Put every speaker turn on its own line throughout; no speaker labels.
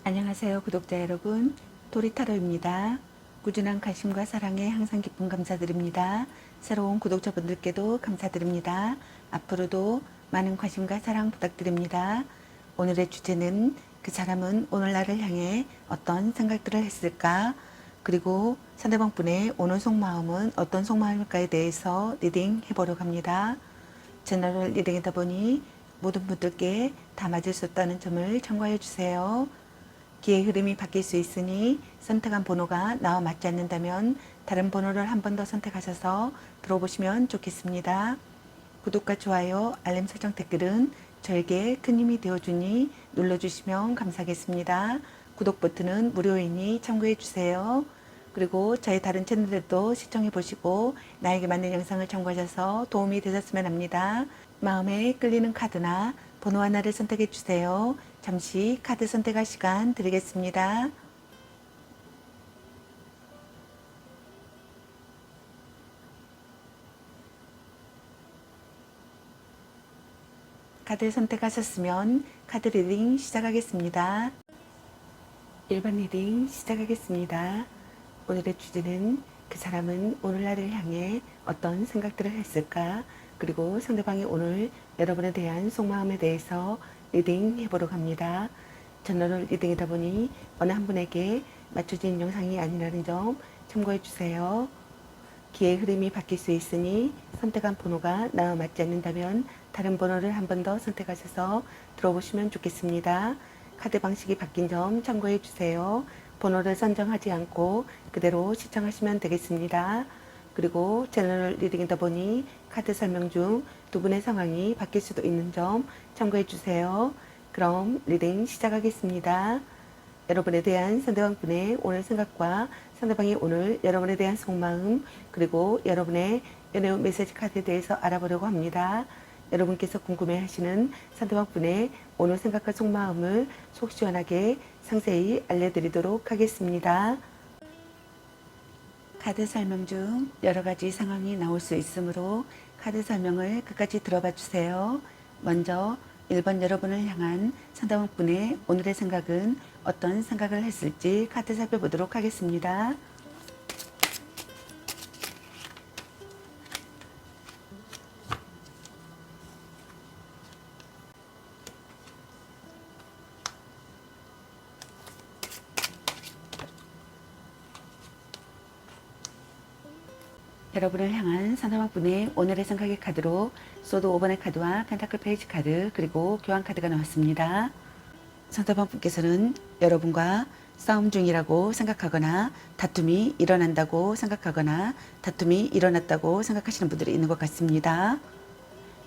안녕하세요, 구독자 여러분. 도리타로입니다. 꾸준한 관심과 사랑에 항상 기쁨 감사드립니다. 새로운 구독자분들께도 감사드립니다. 앞으로도 많은 관심과 사랑 부탁드립니다. 오늘의 주제는 그 사람은 오늘 나를 향해 어떤 생각들을 했을까? 그리고 상대방 분의 오늘 속마음은 어떤 속마음일까에 대해서 리딩 해보려고 합니다. 제너럴 리딩이다 보니 모든 분들께 다 맞을 수 없다는 점을 참고해 주세요. 기의 흐름이 바뀔 수 있으니 선택한 번호가 나와 맞지 않는다면 다른 번호를 한 번 더 선택하셔서 들어보시면 좋겠습니다. 구독과 좋아요, 알림 설정, 댓글은 저에게 큰 힘이 되어주니 눌러주시면 감사하겠습니다. 구독 버튼은 무료이니 참고해주세요. 그리고 저희 다른 채널들도 시청해보시고 나에게 맞는 영상을 참고하셔서 도움이 되셨으면 합니다. 마음에 끌리는 카드나 번호 하나를 선택해주세요. 잠시 카드 선택할 시간 드리겠습니다. 카드 선택하셨으면 카드 리딩 시작하겠습니다. 1번 리딩 시작하겠습니다. 오늘의 주제는 그 사람은 오늘 나를 향해 어떤 생각들을 했을까? 그리고 상대방이 오늘 여러분에 대한 속마음에 대해서 리딩 해보려고 합니다. 저널 리딩이다 보니 어느 한 분에게 맞춰진 영상이 아니라는 점 참고해 주세요. 기의 흐름이 바뀔 수 있으니 선택한 번호가 나와 맞지 않는다면 다른 번호를 한 번 더 선택하셔서 들어보시면 좋겠습니다. 카드 방식이 바뀐 점 참고해 주세요. 번호를 선정하지 않고 그대로 시청하시면 되겠습니다. 그리고 채널 리딩이다 보니 카드 설명 중 두 분의 상황이 바뀔 수도 있는 점 참고해 주세요. 그럼 리딩 시작하겠습니다. 여러분에 대한 상대방 분의 오늘 생각과 상대방이 오늘 여러분에 대한 속마음, 그리고 여러분의 연애 메시지 카드에 대해서 알아보려고 합니다. 여러분께서 궁금해하시는 상대방 분의 오늘 생각과 속마음을 속 시원하게 상세히 알려드리도록 하겠습니다. 카드 설명 중 여러 가지 상황이 나올 수 있으므로 카드 설명을 끝까지 들어봐 주세요. 먼저 1번 여러분을 향한 상대방 분의 오늘의 생각은 어떤 생각을 했을지 카드 살펴보도록 하겠습니다. 여러분을 향한 상대방 분의 오늘의 생각의 카드로 소드 5번의 카드와 펜타클 페이지 카드 그리고 교환 카드가 나왔습니다. 상대방 분께서는 여러분과 싸움 중이라고 생각하거나 다툼이 일어난다고 생각하거나 다툼이 일어났다고 생각하시는 분들이 있는 것 같습니다.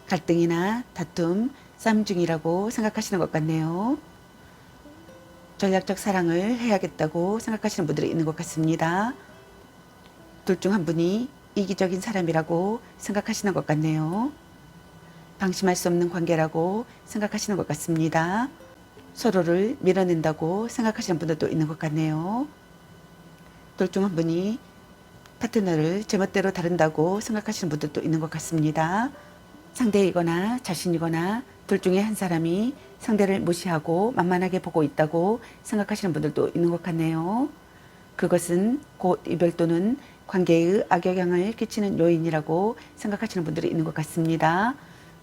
갈등이나 다툼, 싸움 중이라고 생각하시는 것 같네요. 전략적 사랑을 해야겠다고 생각하시는 분들이 있는 것 같습니다. 둘 중 한 분이 이기적인 사람이라고 생각하시는 것 같네요. 방심할 수 없는 관계라고 생각하시는 것 같습니다. 서로를 밀어낸다고 생각하시는 분들도 있는 것 같네요. 둘 중 한 분이 파트너를 제멋대로 다룬다고 생각하시는 분들도 있는 것 같습니다. 상대이거나 자신이거나 둘 중에 한 사람이 상대를 무시하고 만만하게 보고 있다고 생각하시는 분들도 있는 것 같네요. 그것은 곧 이별 또는 관계의 악영향을 끼치는 요인이라고 생각하시는 분들이 있는 것 같습니다.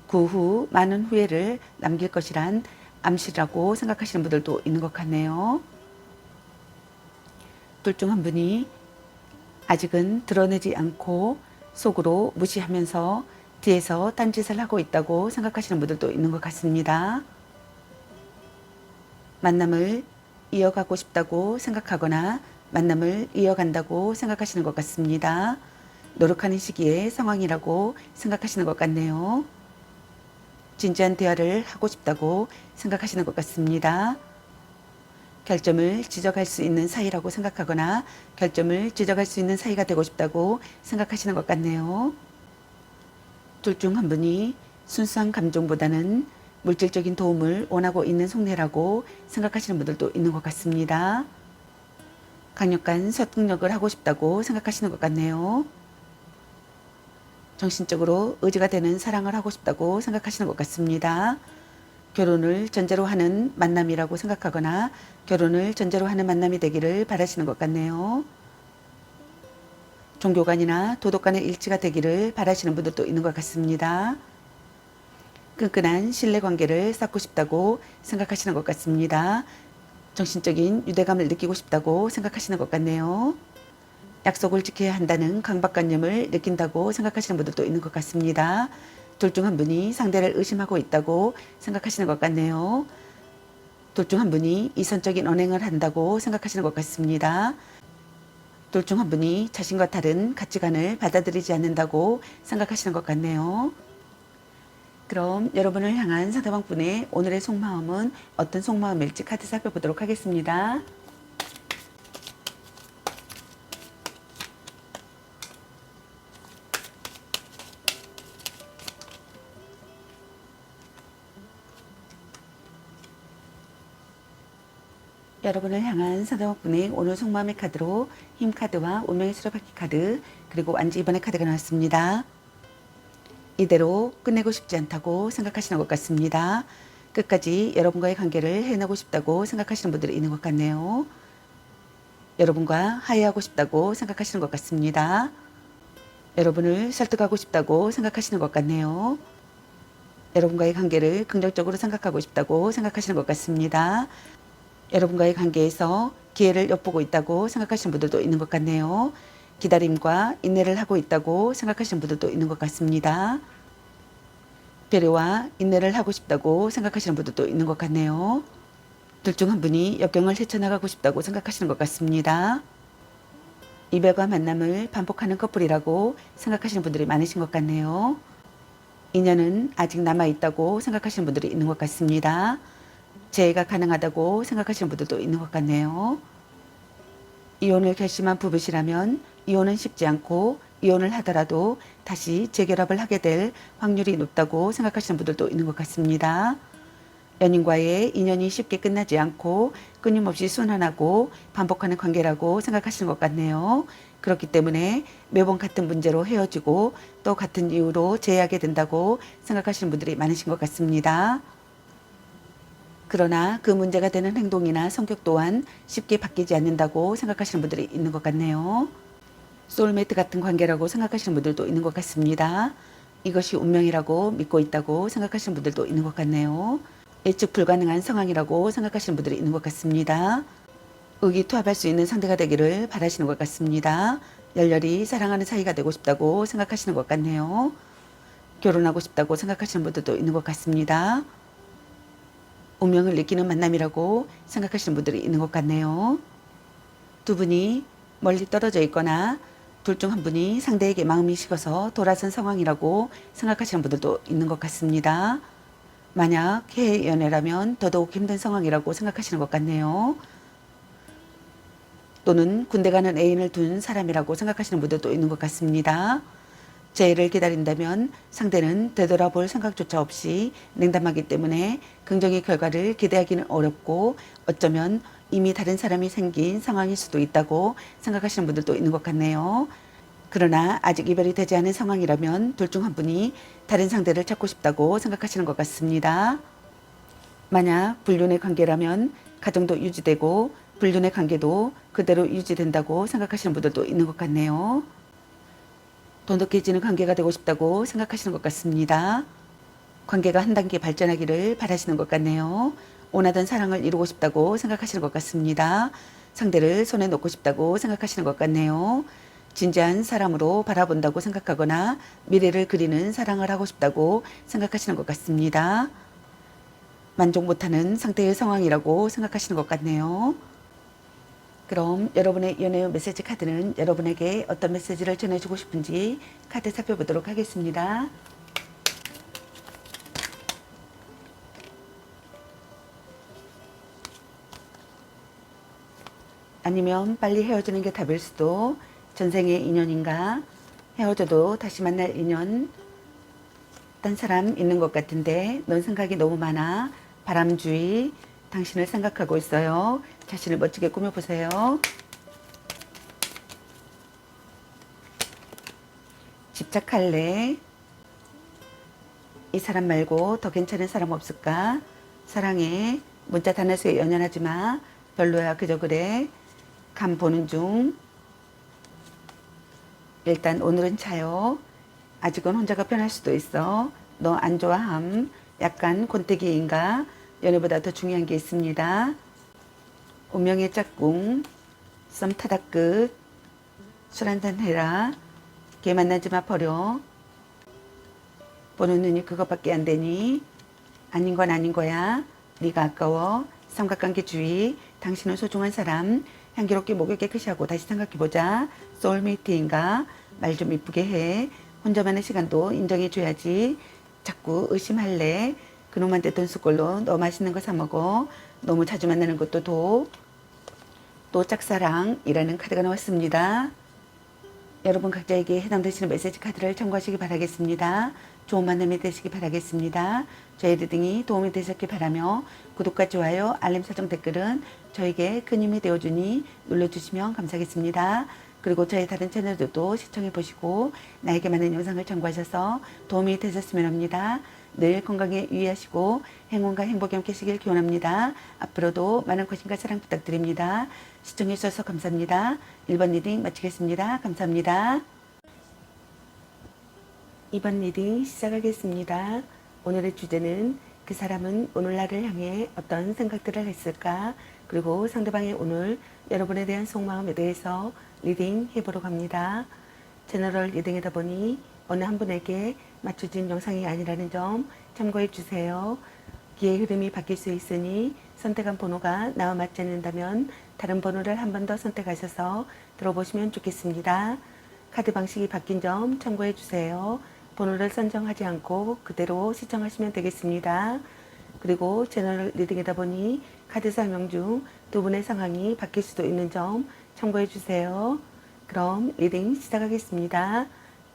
그 후 많은 후회를 남길 것이란 암시라고 생각하시는 분들도 있는 것 같네요. 둘 중 한 분이 아직은 드러내지 않고 속으로 무시하면서 뒤에서 딴짓을 하고 있다고 생각하시는 분들도 있는 것 같습니다. 만남을 이어가고 싶다고 생각하거나 만남을 이어간다고 생각하시는 것 같습니다. 노력하는 시기의 상황이라고 생각하시는 것 같네요. 진지한 대화를 하고 싶다고 생각하시는 것 같습니다. 결점을 지적할 수 있는 사이라고 생각하거나 결점을 지적할 수 있는 사이가 되고 싶다고 생각하시는 것 같네요. 둘 중 한 분이 순수한 감정보다는 물질적인 도움을 원하고 있는 속내라고 생각하시는 분들도 있는 것 같습니다. 강력한 설득력을 하고 싶다고 생각하시는 것 같네요. 정신적으로 의지가 되는 사랑을 하고 싶다고 생각하시는 것 같습니다. 결혼을 전제로 하는 만남이라고 생각하거나 결혼을 전제로 하는 만남이 되기를 바라시는 것 같네요. 종교관이나 도덕관의 일치가 되기를 바라시는 분들도 있는 것 같습니다. 끈끈한 신뢰관계를 쌓고 싶다고 생각하시는 것 같습니다. 정신적인 유대감을 느끼고 싶다고 생각하시는 것 같네요. 약속을 지켜야 한다는 강박관념을 느낀다고 생각하시는 분들도 있는 것 같습니다. 둘 중 한 분이 상대를 의심하고 있다고 생각하시는 것 같네요. 둘 중 한 분이 이선적인 언행을 한다고 생각하시는 것 같습니다. 둘 중 한 분이 자신과 다른 가치관을 받아들이지 않는다고 생각하시는 것 같네요. 그럼 여러분을 향한 상대방 분의 오늘의 속마음은 어떤 속마음일지 카드 살펴보도록 하겠습니다. 여러분을 향한 상대방 분의 오늘 속마음의 카드로 힘 카드와 운명의 수레바퀴 카드 그리고 안지 2번의 카드가 나왔습니다. 이대로 끝내고 싶지 않다고 생각하시는 것 같습니다. 끝까지 여러분과의 관계를 해나가고 싶다고 생각하시는 분들이 있는 것 같네요. 여러분과 화해하고 싶다고 생각하시는 것 같습니다. 여러분을 설득하고 싶다고 생각하시는 것 같네요. 여러분과의 관계를 긍정적으로 생각하고 싶다고 생각하시는 것 같습니다. 여러분과의 관계에서 기회를 엿보고 있다고 생각하시는 분들도 있는 것 같네요. 기다림과 인내를 하고 있다고 생각하시는 분들도 있는 것 같습니다. 배려와 인내를 하고 싶다고 생각하시는 분들도 있는 것 같네요. 둘 중 한 분이 역경을 헤쳐나가고 싶다고 생각하시는 것 같습니다. 이별과 만남을 반복하는 커플이라고 생각하시는 분들이 많으신 것 같네요. 인연은 아직 남아있다고 생각하시는 분들이 있는 것 같습니다. 재해가 가능하다고 생각하시는 분들도 있는 것 같네요. 이혼을 결심한 부부시라면 이혼은 쉽지 않고 이혼을 하더라도 다시 재결합을 하게 될 확률이 높다고 생각하시는 분들도 있는 것 같습니다. 연인과의 인연이 쉽게 끝나지 않고 끊임없이 순환하고 반복하는 관계라고 생각하시는 것 같네요. 그렇기 때문에 매번 같은 문제로 헤어지고 또 같은 이유로 재회하게 된다고 생각하시는 분들이 많으신 것 같습니다. 그러나 그 문제가 되는 행동이나 성격 또한 쉽게 바뀌지 않는다고 생각하시는 분들이 있는 것 같네요. 소울메이트 같은 관계라고 생각하시는 분들도 있는 것 같습니다. 이것이 운명이라고 믿고 있다고 생각하시는 분들도 있는 것 같네요. 예측 불가능한 상황이라고 생각하시는 분들이 있는 것 같습니다. 의기투합할 수 있는 상대가 되기를 바라시는 것 같습니다. 열렬히 사랑하는 사이가 되고 싶다고 생각하시는 것 같네요. 결혼하고 싶다고 생각하시는 분들도 있는 것 같습니다. 운명을 느끼는 만남이라고 생각하시는 분들이 있는 것 같네요. 두 분이 멀리 떨어져 있거나 둘 중 한 분이 상대에게 마음이 식어서 돌아선 상황이라고 생각하시는 분들도 있는 것 같습니다. 만약 해외 연애라면 더더욱 힘든 상황이라고 생각하시는 것 같네요. 또는 군대 가는 애인을 둔 사람이라고 생각하시는 분들도 있는 것 같습니다. 재해를 기다린다면 상대는 되돌아볼 생각조차 없이 냉담하기 때문에 긍정의 결과를 기대하기는 어렵고 어쩌면 이미 다른 사람이 생긴 상황일 수도 있다고 생각하시는 분들도 있는 것 같네요. 그러나 아직 이별이 되지 않은 상황이라면 둘 중 한 분이 다른 상대를 찾고 싶다고 생각하시는 것 같습니다. 만약 불륜의 관계라면 가정도 유지되고 불륜의 관계도 그대로 유지된다고 생각하시는 분들도 있는 것 같네요. 돈독해지는 관계가 되고 싶다고 생각하시는 것 같습니다. 관계가 한 단계 발전하기를 바라시는 것 같네요. 원하던 사랑을 이루고 싶다고 생각하시는 것 같습니다. 상대를 손에 놓고 싶다고 생각하시는 것 같네요. 진지한 사람으로 바라본다고 생각하거나 미래를 그리는 사랑을 하고 싶다고 생각하시는 것 같습니다. 만족 못하는 상태의 상황이라고 생각하시는 것 같네요. 그럼 여러분의 연애의 메시지 카드는 여러분에게 어떤 메시지를 전해주고 싶은지 카드 살펴보도록 하겠습니다. 아니면 빨리 헤어지는 게 답일 수도. 전생의 인연인가? 헤어져도 다시 만날 인연. 딴 사람 있는 것 같은데 넌 생각이 너무 많아. 바람주의. 당신을 생각하고 있어요. 자신을 멋지게 꾸며보세요. 집착할래? 이 사람 말고 더 괜찮은 사람 없을까? 사랑해. 문자 단어수에 연연하지 마. 별로야. 그저 그래. 감 보는 중. 일단 오늘은 차요. 아직은 혼자가 편할 수도 있어. 너 안 좋아함. 약간 권태기인가? 연애보다 더 중요한 게 있습니다. 운명의 짝꿍. 썸 타다 끝. 술 한잔 해라. 걔 만나지 마 버려. 보는 눈이 그것밖에 안 되니? 아닌 건 아닌 거야. 네가 아까워. 삼각관계 주의. 당신은 소중한 사람. 향기롭게 목을 깨끗이 하고 다시 생각해보자. 소울메이트인가? 말 좀 이쁘게 해. 혼자만의 시간도 인정해줘야지. 자꾸 의심할래. 그놈한테 돈 쓸 걸로 너 맛있는 거 사 먹어. 너무 자주 만나는 것도 또 짝사랑이라는 카드가 나왔습니다. 여러분 각자에게 해당되시는 메시지 카드를 참고하시기 바라겠습니다. 좋은 만남이 되시기 바라겠습니다. 저희 리딩이 도움이 되셨길 바라며 구독과 좋아요, 알림 설정 댓글은 저에게 큰 힘이 되어주니 눌러주시면 감사하겠습니다. 그리고 저희 다른 채널들도 시청해 보시고 나에게 맞는 영상을 참고하셔서 도움이 되셨으면 합니다. 늘 건강에 유의하시고 행운과 행복이 함께 하시길 기원합니다. 앞으로도 많은 관심과 사랑 부탁드립니다. 시청해 주셔서 감사합니다. 1번 리딩 마치겠습니다. 감사합니다. 2번 리딩 시작하겠습니다. 오늘의 주제는 그 사람은 오늘 나를 향해 어떤 생각들을 했을까? 그리고 상대방의 오늘 여러분에 대한 속마음에 대해서 리딩 해보러 갑니다. 제너럴 리딩이다 보니 어느 한 분에게 맞춰진 영상이 아니라는 점 참고해 주세요. 기의 흐름이 바뀔 수 있으니 선택한 번호가 나와 맞지 않는다면 다른 번호를 한 번 더 선택하셔서 들어보시면 좋겠습니다. 카드 방식이 바뀐 점 참고해 주세요. 번호를 선정하지 않고 그대로 시청하시면 되겠습니다. 그리고 채널 리딩이다 보니 카드 설명 중 두 분의 상황이 바뀔 수도 있는 점 참고해 주세요. 그럼 리딩 시작하겠습니다.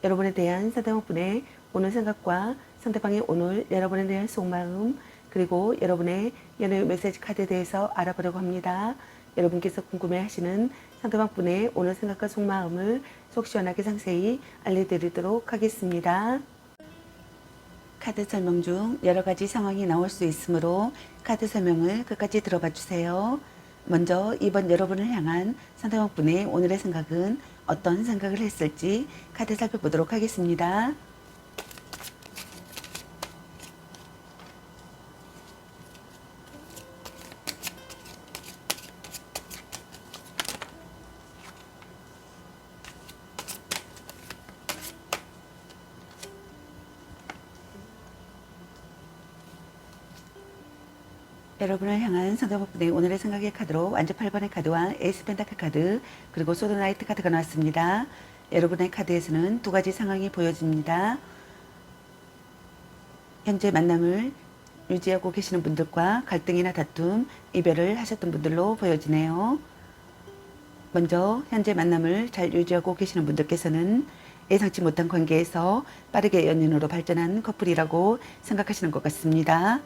여러분에 대한 상대방분의 오늘 생각과 상대방의 오늘 여러분에 대한 속마음 그리고 여러분의 연애 메시지 카드에 대해서 알아보려고 합니다. 여러분께서 궁금해하시는 상대방분의 오늘 생각과 속마음을 속 시원하게 상세히 알려드리도록 하겠습니다. 카드 설명 중 여러 가지 상황이 나올 수 있으므로 카드 설명을 끝까지 들어봐 주세요. 먼저 이번 여러분을 향한 상대방분의 오늘의 생각은 어떤 생각을 했을지 카드 살펴보도록 하겠습니다. 여러분을 향한 상대방분의 오늘의 생각의 카드로 완전 8번의 카드와 에이스 펜타클 카드 그리고 소드 나이트 카드가 나왔습니다. 여러분의 카드에서는 두 가지 상황이 보여집니다. 현재 만남을 유지하고 계시는 분들과 갈등이나 다툼, 이별을 하셨던 분들로 보여지네요. 먼저 현재 만남을 잘 유지하고 계시는 분들께서는 예상치 못한 관계에서 빠르게 연인으로 발전한 커플이라고 생각하시는 것 같습니다.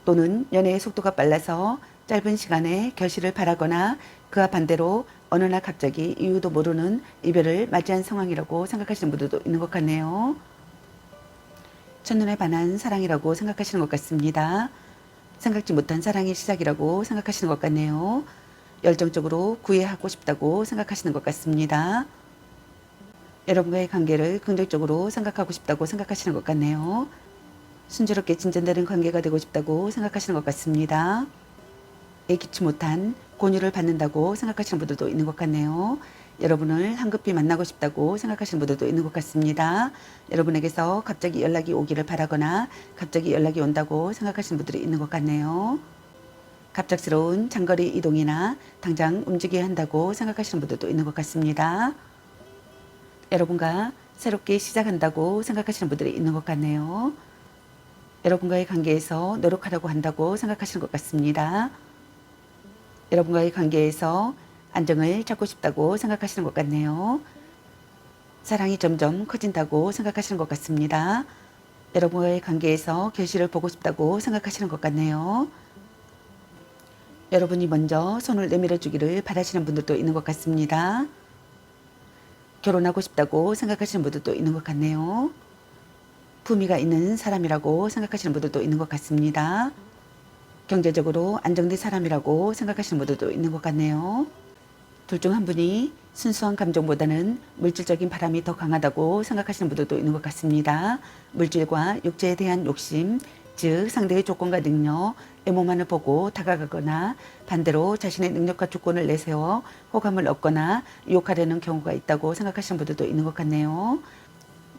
또는 연애의 속도가 빨라서 짧은 시간에 결실을 바라거나 그와 반대로 어느 날 갑자기 이유도 모르는 이별을 맞이한 상황이라고 생각하시는 분들도 있는 것 같네요. 첫눈에 반한 사랑이라고 생각하시는 것 같습니다. 생각지 못한 사랑의 시작이라고 생각하시는 것 같네요. 열정적으로 구애하고 싶다고 생각하시는 것 같습니다. 여러분과의 관계를 긍정적으로 생각하고 싶다고 생각하시는 것 같네요. 순조롭게 진전되는 관계가 되고 싶다고 생각하시는 것 같습니다. 예기치 못한 권유를 받는다고 생각하시는 분들도 있는 것 같네요. 여러분을 한급히 만나고 싶다고 생각하시는 분들도 있는 것 같습니다. 여러분에게서 갑자기 연락이 오기를 바라거나 갑자기 연락이 온다고 생각하시는 분들이 있는 것 같네요. 갑작스러운 장거리 이동이나 당장 움직여야 한다고 생각하시는 분들도 있는 것 같습니다. 여러분과 새롭게 시작한다고 생각하시는 분들이 있는 것 같네요. 여러분과의 관계에서 노력하려고 한다고 생각하시는 것 같습니다. 여러분과의 관계에서 안정을 찾고 싶다고 생각하시는 것 같네요. 사랑이 점점 커진다고 생각하시는 것 같습니다. 여러분과의 관계에서 결실을 보고 싶다고 생각하시는 것 같네요. 여러분이 먼저 손을 내밀어 주기를 바라시는 분들도 있는 것 같습니다. 결혼하고 싶다고 생각하시는 분들도 있는 것 같네요. 품위가 있는 사람이라고 생각하시는 분들도 있는 것 같습니다. 경제적으로 안정된 사람이라고 생각하시는 분들도 있는 것 같네요. 둘 중 한 분이 순수한 감정보다는 물질적인 바람이 더 강하다고 생각하시는 분들도 있는 것 같습니다. 물질과 육체에 대한 욕심, 즉 상대의 조건과 능력, 외모만을 보고 다가가거나 반대로 자신의 능력과 조건을 내세워 호감을 얻거나 유혹하려는 경우가 있다고 생각하시는 분들도 있는 것 같네요.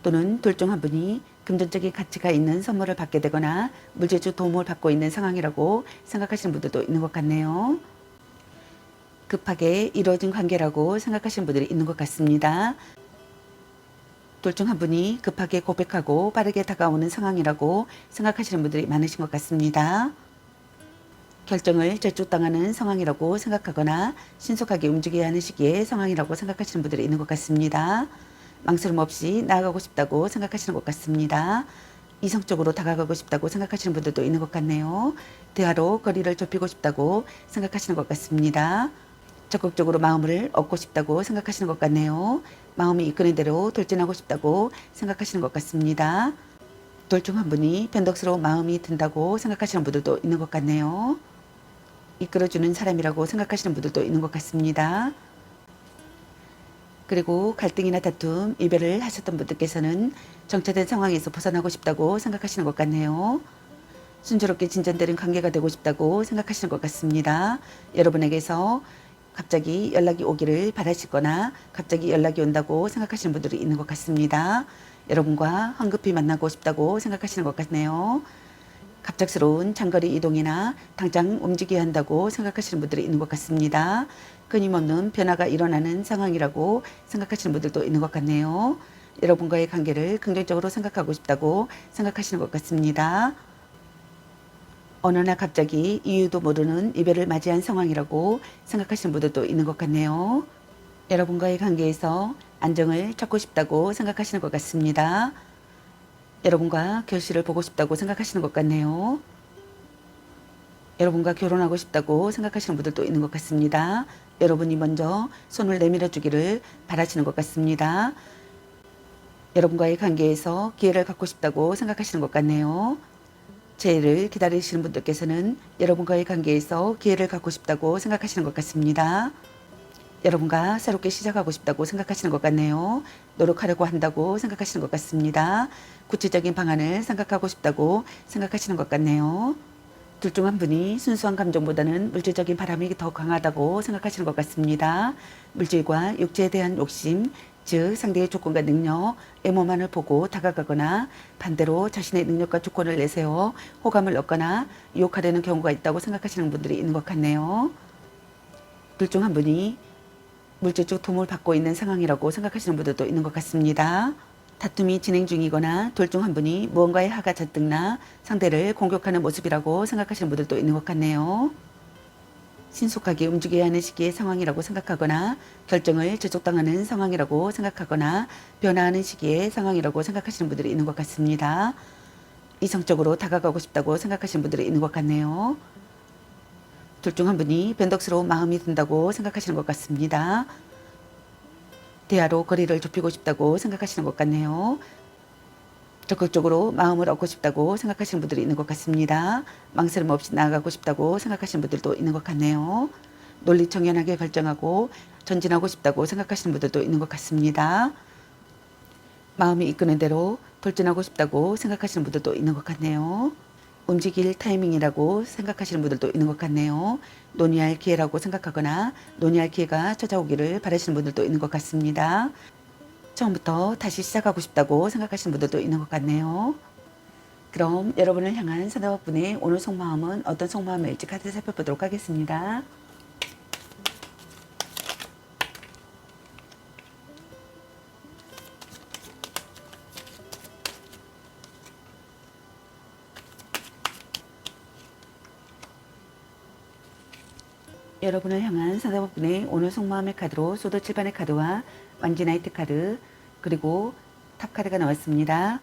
또는 둘 중 한 분이 금전적인 가치가 있는 선물을 받게 되거나 물질적 도움을 받고 있는 상황이라고 생각하시는 분들도 있는 것 같네요. 급하게 이루어진 관계라고 생각하시는 분들이 있는 것 같습니다. 둘 중 한 분이 급하게 고백하고 빠르게 다가오는 상황이라고 생각하시는 분들이 많으신 것 같습니다. 결정을 절쭉당하는 상황이라고 생각하거나 신속하게 움직여야 하는 시기의 상황이라고 생각하시는 분들이 있는 것 같습니다. 망설임 없이 나아가고 싶다고 생각하시는 것 같습니다. 이성적으로 다가가고 싶다고 생각하시는 분들도 있는 것 같네요. 대화로 거리를 좁히고 싶다고 생각하시는 것 같습니다. 적극적으로 마음을 얻고 싶다고 생각하시는 것 같네요. 마음이 이끄는 대로 돌진하고 싶다고 생각하시는 것 같습니다. 둘 중 한 분이 변덕스러운 마음이 든다고 생각하시는 분들도 있는 것 같네요. 이끌어주는 사람이라고 생각하시는 분들도 있는 것 같습니다. 그리고 갈등이나 다툼, 이별을 하셨던 분들께서는 정체된 상황에서 벗어나고 싶다고 생각하시는 것 같네요. 순조롭게 진전되는 관계가 되고 싶다고 생각하시는 것 같습니다. 여러분에게서 갑자기 연락이 오기를 바라시거나 갑자기 연락이 온다고 생각하시는 분들이 있는 것 같습니다. 여러분과 황급히 만나고 싶다고 생각하시는 것 같네요. 갑작스러운 장거리 이동이나 당장 움직여야 한다고 생각하시는 분들이 있는 것 같습니다. 끊임없는 변화가 일어나는 상황이라고 생각하시는 분들도 있는 것 같네요. 여러분과의 관계를 긍정적으로 생각하고 싶다고 생각하시는 것 같습니다. 어느 날 갑자기 이유도 모르는 이별을 맞이한 상황이라고 생각하시는 분들도 있는 것 같네요. 여러분과의 관계에서 안정을 찾고 싶다고 생각하시는 것 같습니다. 여러분과 결실을 보고 싶다고 생각하시는 것 같네요. 여러분과 결혼하고 싶다고 생각하시는 분들도 있는 것 같습니다. 여러분이 먼저 손을 내밀어 주기를 바라시는 것 같습니다. 여러분과의 관계에서 기회를 갖고 싶다고 생각하시는 것 같네요. 재해를 기다리시는 분들께서는 여러분과의 관계에서 기회를 갖고 싶다고 생각하시는 것 같습니다. 여러분과 새롭게 시작하고 싶다고 생각하시는 것 같네요. 노력하려고 한다고 생각하시는 것 같습니다. 구체적인 방안을 생각하고 싶다고 생각하시는 것 같네요. 둘 중 한 분이 순수한 감정보다는 물질적인 바람이 더 강하다고 생각하시는 것 같습니다. 물질과 육체에 대한 욕심, 즉 상대의 조건과 능력, 외모만을 보고 다가가거나 반대로 자신의 능력과 조건을 내세워 호감을 얻거나 유혹하려는 경우가 있다고 생각하시는 분들이 있는 것 같네요. 둘 중 한 분이 물질적 도움을 받고 있는 상황이라고 생각하시는 분들도 있는 것 같습니다. 다툼이 진행 중이거나 둘 중 한 분이 무언가의 하가 잔뜩나 상대를 공격하는 모습이라고 생각하시는 분들도 있는 것 같네요. 신속하게 움직여야 하는 시기의 상황이라고 생각하거나 결정을 저촉당하는 상황이라고 생각하거나 변화하는 시기의 상황이라고 생각하시는 분들이 있는 것 같습니다. 이성적으로 다가가고 싶다고 생각하시는 분들이 있는 것 같네요. 둘 중 한 분이 변덕스러운 마음이 든다고 생각하시는 것 같습니다. 대화로 거리를 좁히고 싶다고 생각하시는 것 같네요. 적극적으로 마음을 얻고 싶다고 생각하시는 분들이 있는 것 같습니다. 망설임 없이 나아가고 싶다고 생각하시는 분들도 있는 것 같네요. 논리청연하게 결정하고 전진하고 싶다고 생각하시는 분들도 있는 것 같습니다. 마음이 이끄는 대로 돌진하고 싶다고 생각하시는 분들도 있는 것 같네요. 움직일 타이밍이라고 생각하시는 분들도 있는 것 같네요. 논의할 기회라고 생각하거나 논의할 기회가 찾아오기를 바라시는 분들도 있는 것 같습니다. 처음부터 다시 시작하고 싶다고 생각하시는 분들도 있는 것 같네요. 그럼 여러분을 향한 사다와분의 오늘 속마음은 어떤 속마음일지 카드 살펴보도록 하겠습니다. 여러분을 향한 사다와분의 오늘 속마음의 카드로 소드 7반의 카드와 완지나이트 카드 그리고 탑 카드가 나왔습니다.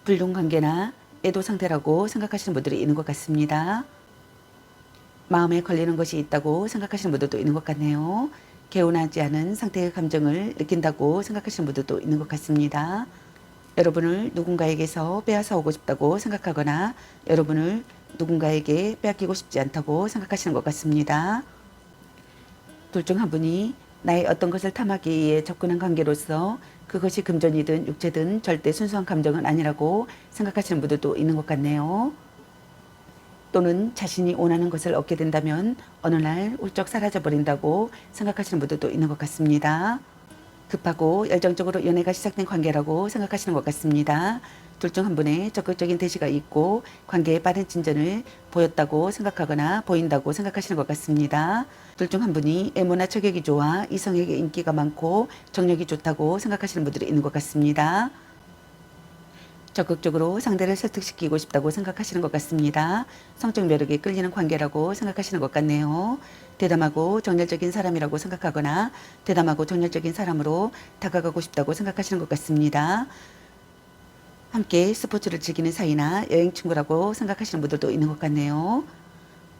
불륜관계나 애도 상태라고 생각하시는 분들이 있는 것 같습니다. 마음에 걸리는 것이 있다고 생각하시는 분들도 있는 것 같네요. 개운하지 않은 상태의 감정을 느낀다고 생각하시는 분들도 있는 것 같습니다. 여러분을 누군가에게서 빼앗아 오고 싶다고 생각하거나 여러분을 누군가에게 빼앗기고 싶지 않다고 생각하시는 것 같습니다. 둘 중 한 분이 나의 어떤 것을 탐하기 위해 접근한 관계로서 그것이 금전이든 육체든 절대 순수한 감정은 아니라고 생각하시는 분들도 있는 것 같네요. 또는 자신이 원하는 것을 얻게 된다면 어느 날 훌쩍 사라져 버린다고 생각하시는 분들도 있는 것 같습니다. 급하고 열정적으로 연애가 시작된 관계라고 생각하시는 것 같습니다. 둘 중 한 분의 적극적인 대시가 있고 관계의 빠른 진전을 보였다고 생각하거나 보인다고 생각하시는 것 같습니다. 둘 중 한 분이 외모나 체격이 좋아 이성에게 인기가 많고 정력이 좋다고 생각하시는 분들이 있는 것 같습니다. 적극적으로 상대를 설득시키고 싶다고 생각하시는 것 같습니다. 성적 매력에 끌리는 관계라고 생각하시는 것 같네요. 대담하고 정열적인 사람이라고 생각하거나 대담하고 정열적인 사람으로 다가가고 싶다고 생각하시는 것 같습니다. 함께 스포츠를 즐기는 사이나 여행 친구라고 생각하시는 분들도 있는 것 같네요.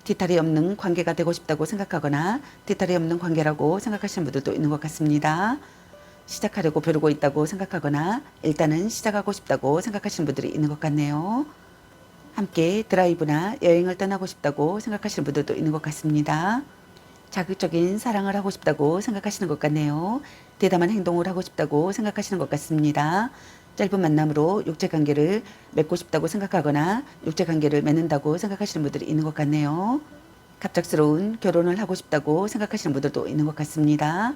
뒤탈이 없는 관계가 되고 싶다고 생각하거나 뒤탈이 없는 관계라고 생각하시는 분들도 있는 것 같습니다. 시작하려고 벼르고 있다고 생각하거나 일단은 시작하고 싶다고 생각하시는 분들이 있는 것 같네요. 함께 드라이브나 여행을 떠나고 싶다고 생각하시는 분들도 있는 것 같습니다. 자극적인 사랑을 하고 싶다고 생각하시는 것 같네요. 대담한 행동을 하고 싶다고 생각하시는 것 같습니다. 짧은 만남으로 육체관계를 맺고 싶다고 생각하거나 육체관계를 맺는다고 생각하시는 분들이 있는 것 같네요. 갑작스러운 결혼을 하고 싶다고 생각하시는 분들도 있는 것 같습니다.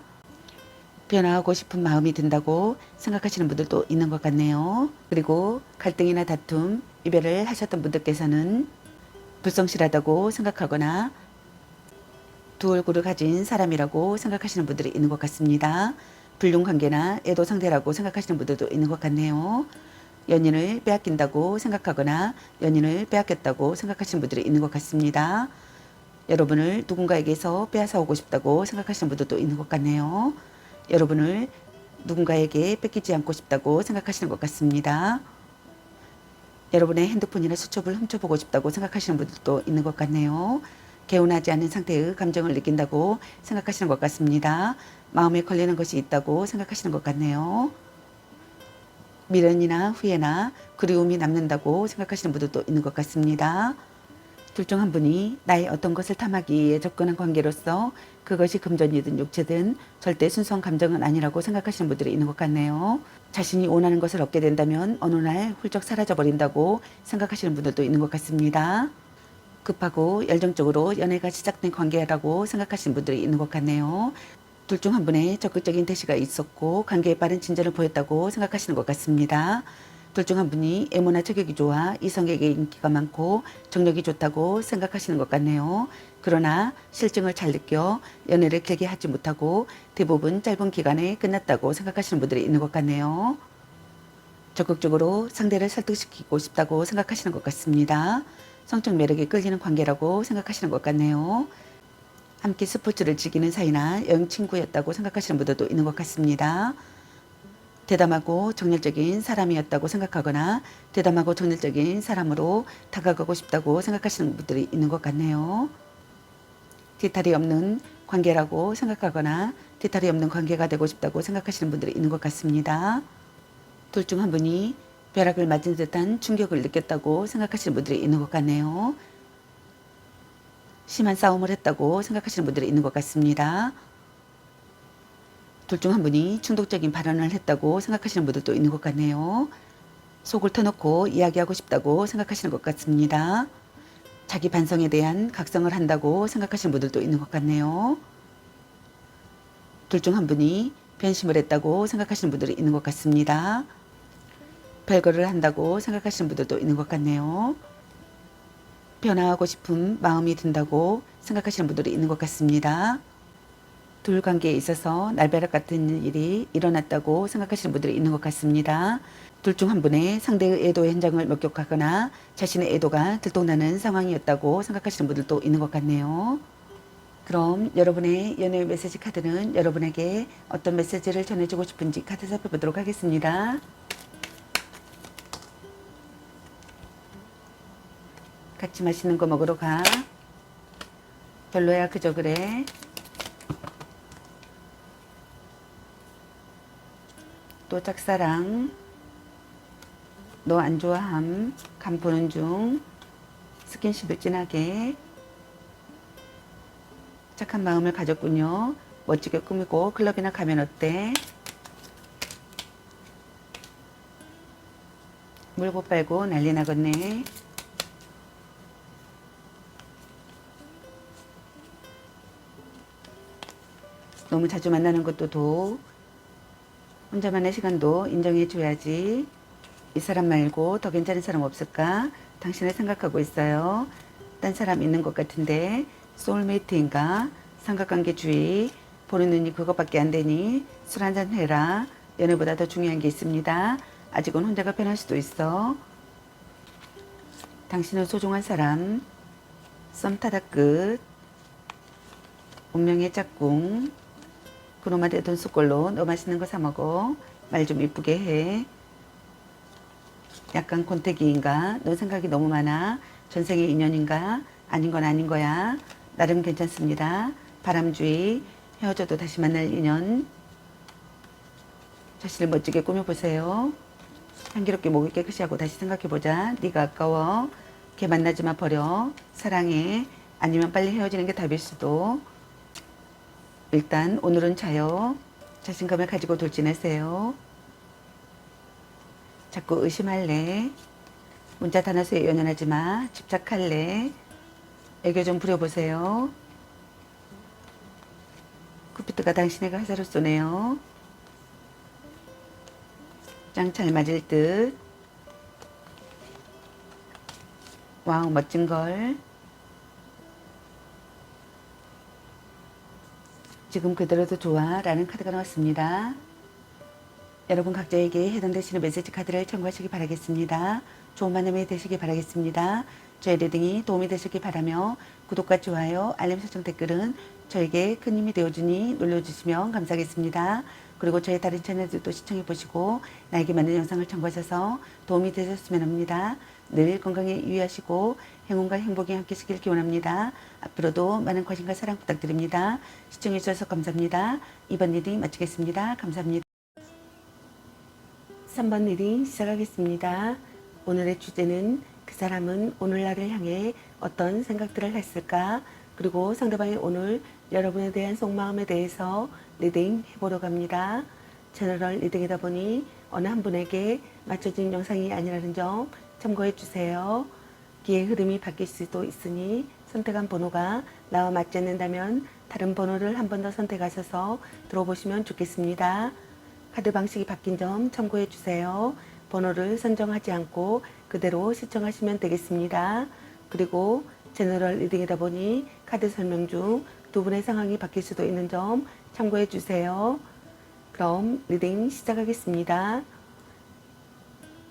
변화하고 싶은 마음이 든다고 생각하시는 분들도 있는 것 같네요. 그리고 갈등이나 다툼, 이별을 하셨던 분들께서는 불성실하다고 생각하거나 두 얼굴을 가진 사람이라고 생각하시는 분들이 있는 것 같습니다. 불륜관계나 애도 상대라고 생각하시는 분들도 있는 것 같네요. 연인을 빼앗긴다고 생각하거나 연인을 빼앗겼다고 생각하시는 분들이 있는 것 같습니다. 여러분을 누군가에게서 빼앗아 오고 싶다고 생각하시는 분들도 있는 것 같네요. 여러분을 누군가에게 뺏기지 않고 싶다고 생각하시는 것 같습니다. 여러분의 핸드폰이나 수첩을 훔쳐보고 싶다고 생각하시는 분들도 있는 것 같네요. 개운하지 않은 상태의 감정을 느낀다고 생각하시는 것 같습니다. 마음에 걸리는 것이 있다고 생각하시는 것 같네요. 미련이나 후회나 그리움이 남는다고 생각하시는 분들도 있는 것 같습니다. 둘 중 한 분이 나의 어떤 것을 탐하기 위해 접근한 관계로서 그것이 금전이든 육체든 절대 순수한 감정은 아니라고 생각하시는 분들이 있는 것 같네요. 자신이 원하는 것을 얻게 된다면 어느 날 훌쩍 사라져 버린다고 생각하시는 분들도 있는 것 같습니다. 급하고 열정적으로 연애가 시작된 관계라고 생각하시는 분들이 있는 것 같네요. 둘 중 한 분의 적극적인 대시가 있었고 관계에 빠른 진전을 보였다고 생각하시는 것 같습니다. 둘 중 한 분이 외모나 체격이 좋아 이성에게 인기가 많고 정력이 좋다고 생각하시는 것 같네요. 그러나 실증을 잘 느껴 연애를 길게 하지 못하고 대부분 짧은 기간에 끝났다고 생각하시는 분들이 있는 것 같네요. 적극적으로 상대를 설득시키고 싶다고 생각하시는 것 같습니다. 성적 매력에 끌리는 관계라고 생각하시는 것 같네요. 함께 스포츠를 즐기는 사이나 여행 친구였다고 생각하시는 분들도 있는 것 같습니다. 대담하고 정열적인 사람이었다고 생각하거나 대담하고 정열적인 사람으로 다가가고 싶다고 생각하시는 분들이 있는 것 같네요. 뒤탈이 없는 관계라고 생각하거나 뒤탈이 없는 관계가 되고 싶다고 생각하시는 분들이 있는 것 같습니다. 둘 중 한 분이 벼락을 맞은 듯한 충격을 느꼈다고 생각하시는 분들이 있는 것 같네요. 심한 싸움을 했다고 생각하시는 분들이 있는 것 같습니다. 둘 중 한 분이 충동적인 발언을 했다고 생각하시는 분들도 있는 것 같네요. 속을 터놓고 이야기하고 싶다고 생각하시는 것 같습니다. 자기 반성에 대한 각성을 한다고 생각하시는 분들도 있는 것 같네요. 둘 중 한 분이 변심을 했다고 생각하시는 분들이 있는 것 같습니다. 별거를 한다고 생각하시는 분들도 있는 것 같네요. 변화하고 싶은 마음이 든다고 생각하시는 분들이 있는 것 같습니다. 둘 관계에 있어서 날벼락 같은 일이 일어났다고 생각하시는 분들이 있는 것 같습니다. 둘 중 한 분의 상대의 애도의 현장을 목격하거나 자신의 애도가 들통나는 상황이었다고 생각하시는 분들도 있는 것 같네요. 그럼 여러분의 연애 메시지 카드는 여러분에게 어떤 메시지를 전해주고 싶은지 카드 살펴보도록 하겠습니다. 같이 맛있는 거 먹으러 가. 별로야 그저 그래. 또 짝사랑. 너 안 좋아함, 간 보는 중, 스킨십을 진하게, 착한 마음을 가졌군요. 멋지게 꾸미고 클럽이나 가면 어때? 물고 빨고 난리 나겠네. 너무 자주 만나는 것도 도, 혼자만의 시간도 인정해 줘야지. 이 사람 말고 더 괜찮은 사람 없을까? 당신을 생각하고 있어요. 딴 사람 있는 것 같은데 소울메이트인가? 삼각관계 주의. 보는 눈이 그것밖에 안 되니 술 한잔 해라. 연애보다 더 중요한 게 있습니다. 아직은 혼자가 편할 수도 있어. 당신은 소중한 사람. 썸 타다 끝. 운명의 짝꿍. 그놈한테 돈 쏠걸로 너 맛있는 거 사 먹어. 말 좀 이쁘게 해. 약간 권태기인가? 너 생각이 너무 많아. 전생의 인연인가? 아닌 건 아닌 거야. 나름 괜찮습니다. 바람주의. 헤어져도 다시 만날 인연. 자신을 멋지게 꾸며보세요. 향기롭게 목을 깨끗이 하고 다시 생각해보자. 네가 아까워. 걔 만나지 마. 버려. 사랑해. 아니면 빨리 헤어지는 게 답일 수도. 일단 오늘은 자요. 자신감을 가지고 돌진하세요. 자꾸 의심할래. 문자 단어수에 연연하지 마. 집착할래. 애교 좀 부려보세요. 쿠피트가 당신에게 화살을 쏘네요. 짱 잘 맞을 듯. 와우, 멋진걸. 지금 그대로도 좋아 라는 카드가 나왔습니다. 여러분 각자에게 해당되시는 메시지 카드를 참고하시기 바라겠습니다. 좋은 만남이 되시기 바라겠습니다. 저의 리딩이 도움이 되시기 바라며 구독과 좋아요, 알림 설정 댓글은 저에게 큰 힘이 되어주니 눌러주시면 감사하겠습니다. 그리고 저의 다른 채널들도 시청해보시고 나에게 맞는 영상을 참고하셔서 도움이 되셨으면 합니다. 늘 건강에 유의하시고 행운과 행복이 함께하시길 기원합니다. 앞으로도 많은 관심과 사랑 부탁드립니다. 시청해주셔서 감사합니다. 이번 리딩 마치겠습니다. 감사합니다. 3번 리딩 시작하겠습니다. 오늘의 주제는 그 사람은 오늘날을 향해 어떤 생각들을 했을까? 그리고 상대방이 오늘 여러분에 대한 속마음에 대해서 리딩 해보려고 합니다. 제너럴 리딩이다 보니 어느 한 분에게 맞춰진 영상이 아니라는 점 참고해 주세요. 기의 흐름이 바뀔 수도 있으니 선택한 번호가 나와 맞지 않는다면 다른 번호를 한 번 더 선택하셔서 들어보시면 좋겠습니다. 카드 방식이 바뀐 점 참고해 주세요. 번호를 선정하지 않고 그대로 시청하시면 되겠습니다. 그리고 제너럴 리딩이다 보니 카드 설명 중 두 분의 상황이 바뀔 수도 있는 점 참고해 주세요. 그럼 리딩 시작하겠습니다.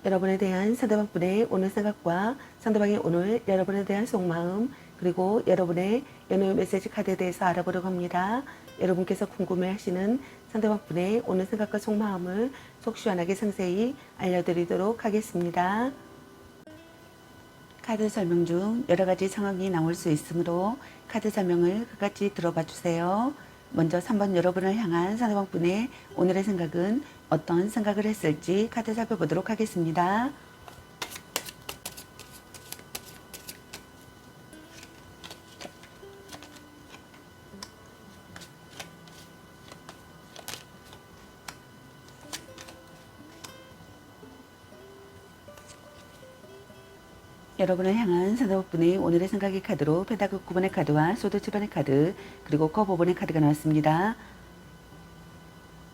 여러분에 대한 상대방분의 오늘 생각과 상대방의 오늘 여러분에 대한 속마음 그리고 여러분의 연애 메시지 카드에 대해서 알아보려고 합니다. 여러분께서 궁금해하시는 상대방분의 오늘 생각과 속마음을 속 시원하게 상세히 알려드리도록 하겠습니다. 카드 설명 중 여러 가지 상황이 나올 수 있으므로 카드 설명을 끝까지 들어봐 주세요. 먼저 3번 여러분을 향한 상대방분의 오늘의 생각은 어떤 생각을 했을지 카드 살펴보도록 하겠습니다. 여러분을 향한 상대방분의 오늘의 생각의 카드로 펜타클 9번의 카드와 소드 7번의 카드 그리고 컵 5번의 카드가 나왔습니다.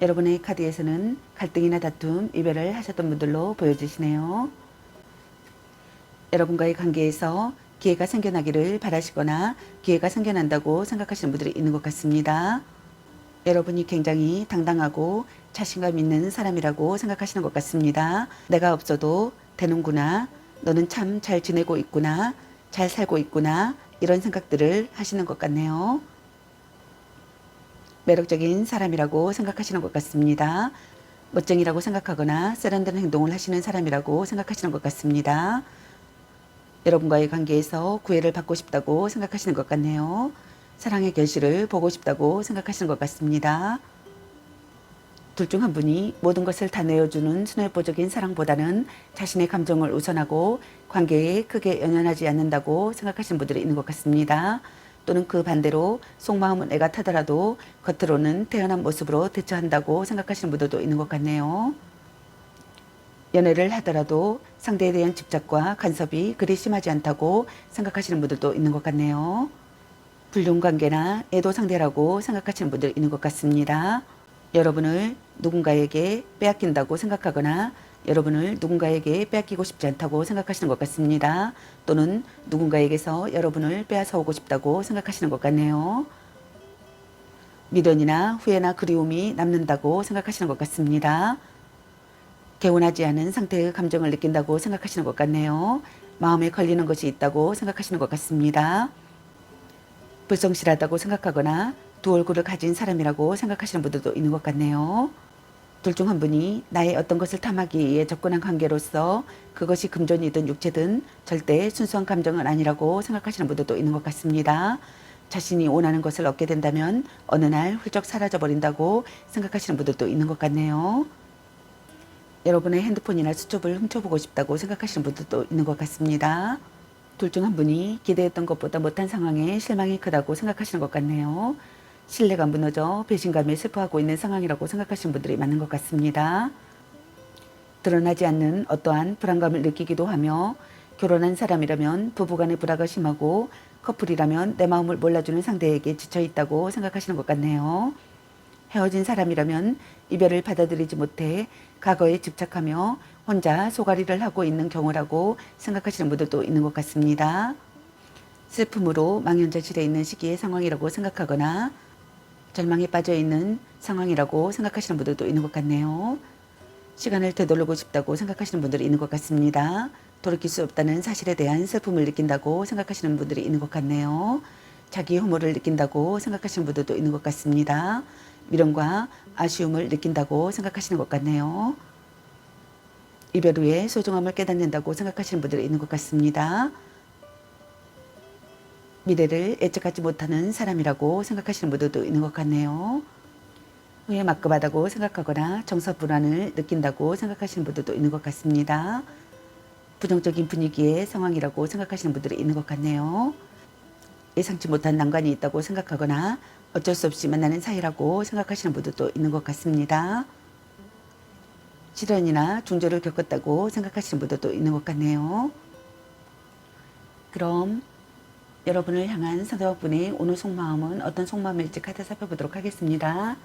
여러분의 카드에서는 갈등이나 다툼, 이별을 하셨던 분들로 보여지시네요. 여러분과의 관계에서 기회가 생겨나기를 바라시거나 기회가 생겨난다고 생각하시는 분들이 있는 것 같습니다. 여러분이 굉장히 당당하고 자신감 있는 사람이라고 생각하시는 것 같습니다. 내가 없어도 되는구나. 너는 참 잘 지내고 있구나. 잘 살고 있구나. 이런 생각들을 하시는 것 같네요. 매력적인 사람이라고 생각하시는 것 같습니다. 멋쟁이라고 생각하거나 세련된 행동을 하시는 사람이라고 생각하시는 것 같습니다. 여러분과의 관계에서 구애를 받고 싶다고 생각하시는 것 같네요. 사랑의 결실을 보고 싶다고 생각하시는 것 같습니다. 둘 중 한 분이 모든 것을 다 내어주는 순혈보적인 사랑보다는 자신의 감정을 우선하고 관계에 크게 연연하지 않는다고 생각하시는 분들이 있는 것 같습니다. 또는 그 반대로 속마음은 애가 타더라도 겉으로는 태연한 모습으로 대처한다고 생각하시는 분들도 있는 것 같네요. 연애를 하더라도 상대에 대한 집착과 간섭이 그리 심하지 않다고 생각하시는 분들도 있는 것 같네요. 불륜관계나 애도 상대라고 생각하시는 분들 있는 것 같습니다. 여러분을 누군가에게 빼앗긴다고 생각하거나 여러분을 누군가에게 빼앗기고 싶지 않다고 생각하시는 것 같습니다. 또는 누군가에게서 여러분을 빼앗아 오고 싶다고 생각하시는 것 같네요. 미련이나 후회나 그리움이 남는다고 생각하시는 것 같습니다. 개운하지 않은 상태의 감정을 느낀다고 생각하시는 것 같네요. 마음에 걸리는 것이 있다고 생각하시는 것 같습니다. 불성실하다고 생각하거나 두 얼굴을 가진 사람이라고 생각하시는 분들도 있는 것 같네요. 둘 중 한 분이 나의 어떤 것을 탐하기 위해 접근한 관계로서 그것이 금전이든 육체든 절대 순수한 감정은 아니라고 생각하시는 분들도 있는 것 같습니다. 자신이 원하는 것을 얻게 된다면 어느 날 훌쩍 사라져 버린다고 생각하시는 분들도 있는 것 같네요. 여러분의 핸드폰이나 수첩을 훔쳐보고 싶다고 생각하시는 분들도 있는 것 같습니다. 둘 중 한 분이 기대했던 것보다 못한 상황에 실망이 크다고 생각하시는 것 같네요. 신뢰가 무너져 배신감에 슬퍼하고 있는 상황이라고 생각하시는 분들이 많은 것 같습니다. 드러나지 않는 어떠한 불안감을 느끼기도 하며 결혼한 사람이라면 부부간의 불화가 심하고 커플이라면 내 마음을 몰라주는 상대에게 지쳐있다고 생각하시는 것 같네요. 헤어진 사람이라면 이별을 받아들이지 못해 과거에 집착하며 혼자 소가리를 하고 있는 경우라고 생각하시는 분들도 있는 것 같습니다. 슬픔으로 망연자실해 있는 시기의 상황이라고 생각하거나 절망에 빠져 있는 상황이라고 생각하시는 분들도 있는 것 같네요. 시간을 되돌리고 싶다고 생각하시는 분들이 있는 것 같습니다. 돌이킬 수 없다는 사실에 대한 슬픔을 느낀다고 생각하시는 분들이 있는 것 같네요. 자기 혐오를 느낀다고 생각하시는 분들도 있는 것 같습니다. 미련과 아쉬움을 느낀다고 생각하시는 것 같네요. 이별 후에 소중함을 깨닫는다고 생각하시는 분들이 있는 것 같습니다. 미래를 예측하지 못하는 사람이라고 생각하시는 분들도 있는 것 같네요. 후회 막급하다고 생각하거나 정서 불안을 느낀다고 생각하시는 분들도 있는 것 같습니다. 부정적인 분위기의 상황이라고 생각하시는 분들이 있는 것 같네요. 예상치 못한 난관이 있다고 생각하거나 어쩔 수 없이 만나는 사이라고 생각하시는 분들도 있는 것 같습니다. 시련이나 중조를 겪었다고 생각하시는 분들도 있는 것 같네요. 그럼 여러분을 향한 상대방분의 오늘 속마음은 어떤 속마음일지 카드 살펴보도록 하겠습니다.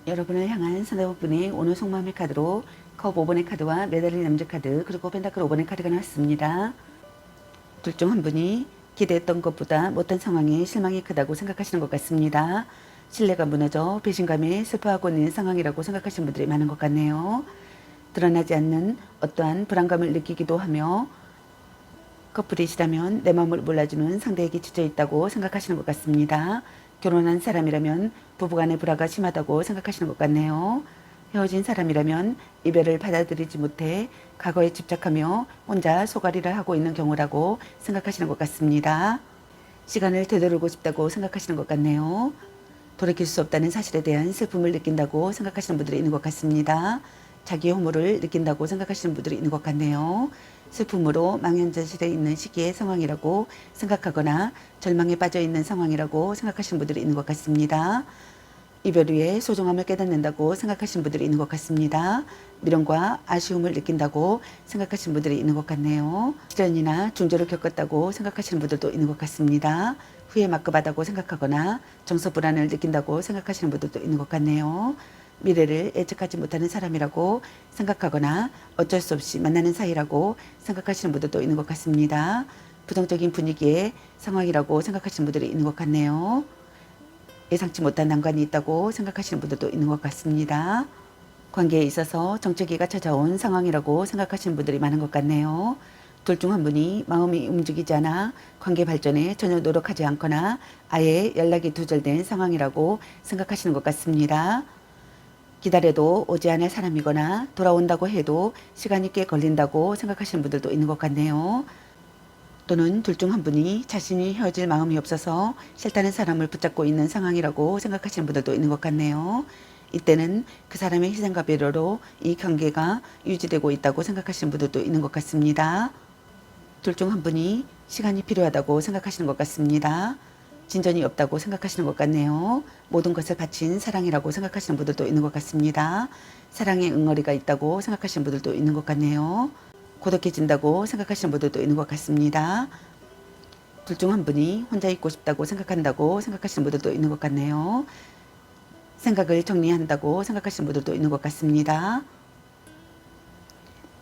여러분을 향한 상대방분의 오늘 속마음의 카드로 컵 5번의 카드와 매달린 남자 카드 그리고 펜타클 5번의 카드가 나왔습니다. 둘 중 한 분이 기대했던 것보다 못한 상황에 실망이 크다고 생각하시는 것 같습니다. 신뢰가 무너져 배신감에 슬퍼하고 있는 상황이라고 생각하시는 분들이 많은 것 같네요. 드러나지 않는 어떠한 불안감을 느끼기도 하며 커플이시라면 내 마음을 몰라주는 상대에게 지쳐있다고 생각하시는 것 같습니다. 결혼한 사람이라면 부부간의 불화가 심하다고 생각하시는 것 같네요. 헤어진 사람이라면 이별을 받아들이지 못해 과거에 집착하며 혼자 소가리를 하고 있는 경우라고 생각하시는 것 같습니다. 시간을 되돌리고 싶다고 생각하시는 것 같네요. 돌이킬 수 없다는 사실에 대한 슬픔을 느낀다고 생각하시는 분들이 있는 것 같습니다. 자기 혐오를 느낀다고 생각하시는 분들이 있는 것 같네요. 슬픔으로 망연자실해 있는 시기의 상황이라고 생각하거나 절망에 빠져 있는 상황이라고 생각하시는 분들이 있는 것 같습니다. 이별 후에 소중함을 깨닫는다고 생각하시는 분들이 있는 것 같습니다. 미련과 아쉬움을 느낀다고 생각하시는 분들이 있는 것 같네요. 시련이나 중조를 겪었다고 생각하시는 분들도 있는 것 같습니다. 후회 막급하다고 생각하거나 정서 불안을 느낀다고 생각하시는 분들도 있는 것 같네요. 미래를 예측하지 못하는 사람이라고 생각하거나 어쩔 수 없이 만나는 사이라고 생각하시는 분들도 있는 것 같습니다. 부정적인 분위기의 상황이라고 생각하시는 분들이 있는 것 같네요. 예상치 못한 난관이 있다고 생각하시는 분들도 있는 것 같습니다. 관계에 있어서 정체기가 찾아온 상황이라고 생각하시는 분들이 많은 것 같네요. 둘 중 한 분이 마음이 움직이지 않아 관계 발전에 전혀 노력하지 않거나 아예 연락이 두절된 상황이라고 생각하시는 것 같습니다. 기다려도 오지 않을 사람이거나 돌아온다고 해도 시간이 꽤 걸린다고 생각하시는 분들도 있는 것 같네요. 또는 둘 중 한 분이 자신이 헤어질 마음이 없어서 싫다는 사람을 붙잡고 있는 상황이라고 생각하시는 분들도 있는 것 같네요. 이때는 그 사람의 희생과 배려로 이 관계가 유지되고 있다고 생각하시는 분들도 있는 것 같습니다. 둘 중 한 분이 시간이 필요하다고 생각하시는 것 같습니다. 진전이 없다고 생각하시는 것 같네요. 모든 것을 바친 사랑이라고 생각하시는 분들도 있는 것 같습니다. 사랑의 응어리가 있다고 생각하시는 분들도 있는 것 같네요. 고독해진다고 생각하시는 분들도 있는 것 같습니다. 둘 중 한 분이 혼자 있고 싶다고 생각한다고 생각하시는 분들도 있는 것 같네요. 생각을 정리한다고 생각하시는 분들도 있는 것 같습니다.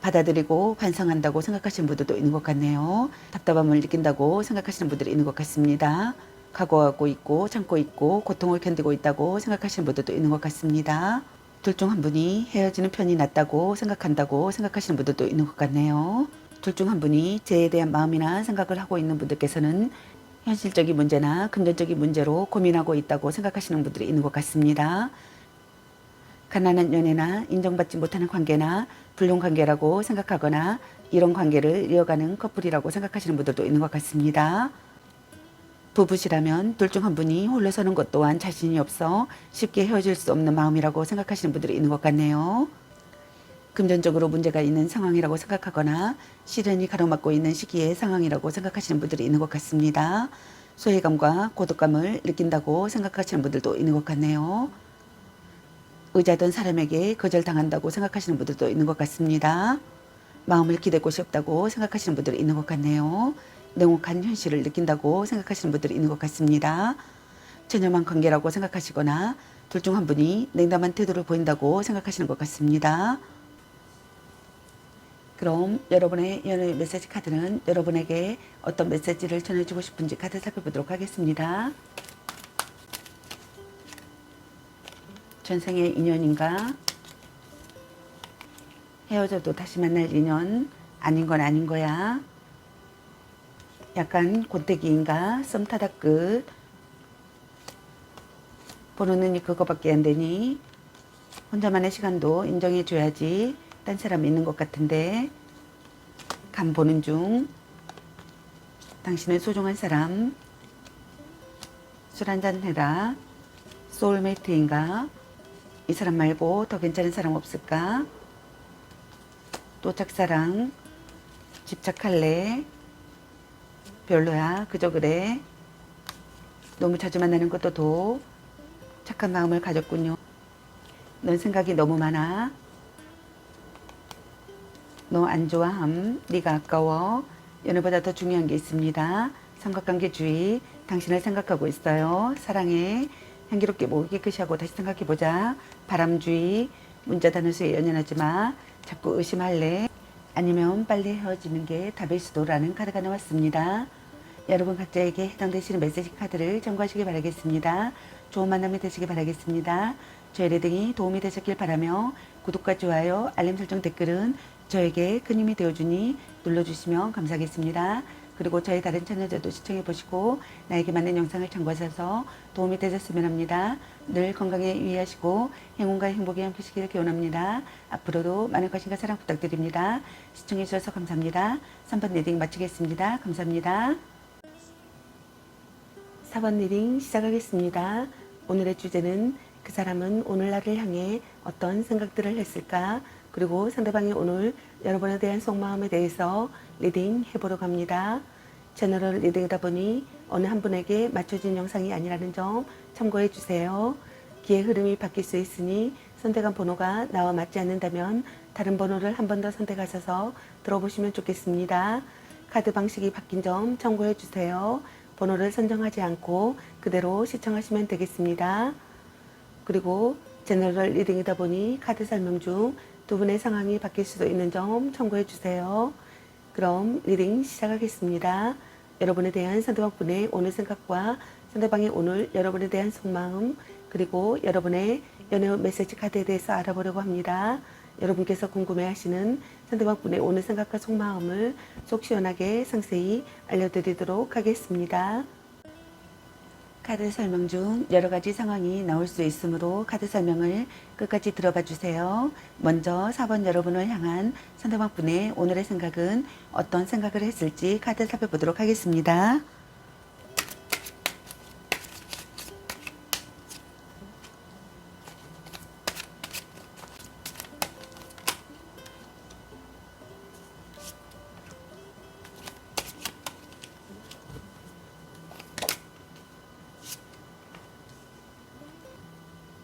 받아들이고 반성한다고 생각하시는 분들도 있는 것 같네요. 답답함을 느낀다고 생각하시는 분들이 있는 것 같습니다. 각오하고 있고 참고 있고 고통을 견디고 있다고 생각하시는 분들도 있는 것 같습니다. 둘 중 한 분이 헤어지는 편이 낫다고 생각하시는 분들도 있는 것 같네요. 둘 중 한 분이 재에 대한 마음이나 생각을 하고 있는 분들께서는 현실적인 문제나 금전적인 문제로 고민하고 있다고 생각하시는 분들이 있는 것 같습니다. 가난한 연애나 인정받지 못하는 관계나 불륜 관계라고 생각하거나 이런 관계를 이어가는 커플이라고 생각하시는 분들도 있는 것 같습니다. 부부시라면 둘 중 한 분이 홀로 서는 것 또한 자신이 없어 쉽게 헤어질 수 없는 마음이라고 생각하시는 분들이 있는 것 같네요. 금전적으로 문제가 있는 상황이라고 생각하거나 시련이 가로막고 있는 시기의 상황이라고 생각하시는 분들이 있는 것 같습니다. 소외감과 고독감을 느낀다고 생각하시는 분들도 있는 것 같네요. 의지하던 사람에게 거절당한다고 생각하시는 분들도 있는 것 같습니다. 마음을 기대고 싶다고 생각하시는 분들이 있는 것 같네요. 냉혹한 현실을 느낀다고 생각하시는 분들이 있는 것 같습니다. 전염한 관계라고 생각하시거나 둘 중 한 분이 냉담한 태도를 보인다고 생각하시는 것 같습니다. 그럼 여러분의 연애 메시지 카드는 여러분에게 어떤 메시지를 전해주고 싶은지 카드 살펴보도록 하겠습니다. 전생의 인연인가? 헤어져도 다시 만날 인연? 아닌 건 아닌 거야? 약간 곤태기인가? 썸 타다 끝? 보는 눈이 그거밖에 안 되니? 혼자만의 시간도 인정해줘야지. 딴 사람 있는 것 같은데. 간 보는 중. 당신의 소중한 사람. 술 한잔 해라. 소울메이트인가? 이 사람 말고 더 괜찮은 사람 없을까? 또 짝사랑. 집착할래? 별로야. 그저 그래. 너무 자주 만나는 것도 도. 착한 마음을 가졌군요. 넌 생각이 너무 많아. 너 안 좋아함. 네가 아까워. 연애보다 더 중요한 게 있습니다. 삼각관계주의. 당신을 생각하고 있어요. 사랑해. 향기롭게 목이 깨끗이하고 다시 생각해보자. 바람주의. 문자 단어수에 연연하지 마. 자꾸 의심할래. 아니면 빨리 헤어지는 게 답일 수도라는 카드가 나왔습니다. 여러분 각자에게 해당되시는 메시지 카드를 참고하시기 바라겠습니다. 좋은 만남이 되시기 바라겠습니다. 저의 리딩이 도움이 되셨길 바라며 구독과 좋아요, 알림 설정 댓글은 저에게 큰 힘이 되어주니 눌러주시면 감사하겠습니다. 그리고 저희 다른 채널들도 시청해보시고 나에게 맞는 영상을 참고하셔서 도움이 되셨으면 합니다. 늘 건강에 유의하시고 행운과 행복이 함께하시기를 기원합니다. 앞으로도 많은 관심과 사랑 부탁드립니다. 시청해주셔서 감사합니다. 3번 리딩 마치겠습니다. 감사합니다. 4번 리딩 시작하겠습니다. 오늘의 주제는 그 사람은 오늘 나를 향해 어떤 생각들을 했을까? 그리고 상대방이 오늘 여러분에 대한 속마음에 대해서 리딩 해보려고 합니다. 제너럴 리딩이다 보니 어느 한 분에게 맞춰진 영상이 아니라는 점 참고해 주세요. 기의 흐름이 바뀔 수 있으니 선택한 번호가 나와 맞지 않는다면 다른 번호를 한 번 더 선택하셔서 들어보시면 좋겠습니다. 카드 방식이 바뀐 점 참고해 주세요. 번호를 선정하지 않고 그대로 시청하시면 되겠습니다. 그리고 제너럴 리딩이다 보니 카드 설명 중 두 분의 상황이 바뀔 수도 있는 점 참고해 주세요. 그럼 리딩 시작하겠습니다. 여러분에 대한 상대방분의 오늘 생각과 상대방의 오늘 여러분에 대한 속마음 그리고 여러분의 연애 메시지 카드에 대해서 알아보려고 합니다. 여러분께서 궁금해하시는 상대방 분의 오늘 생각과 속마음을 속 시원하게 상세히 알려드리도록 하겠습니다. 카드 설명 중 여러 가지 상황이 나올 수 있으므로 카드 설명을 끝까지 들어봐 주세요. 먼저 4번 여러분을 향한 상대방 분의 오늘의 생각은 어떤 생각을 했을지 카드 살펴보도록 하겠습니다.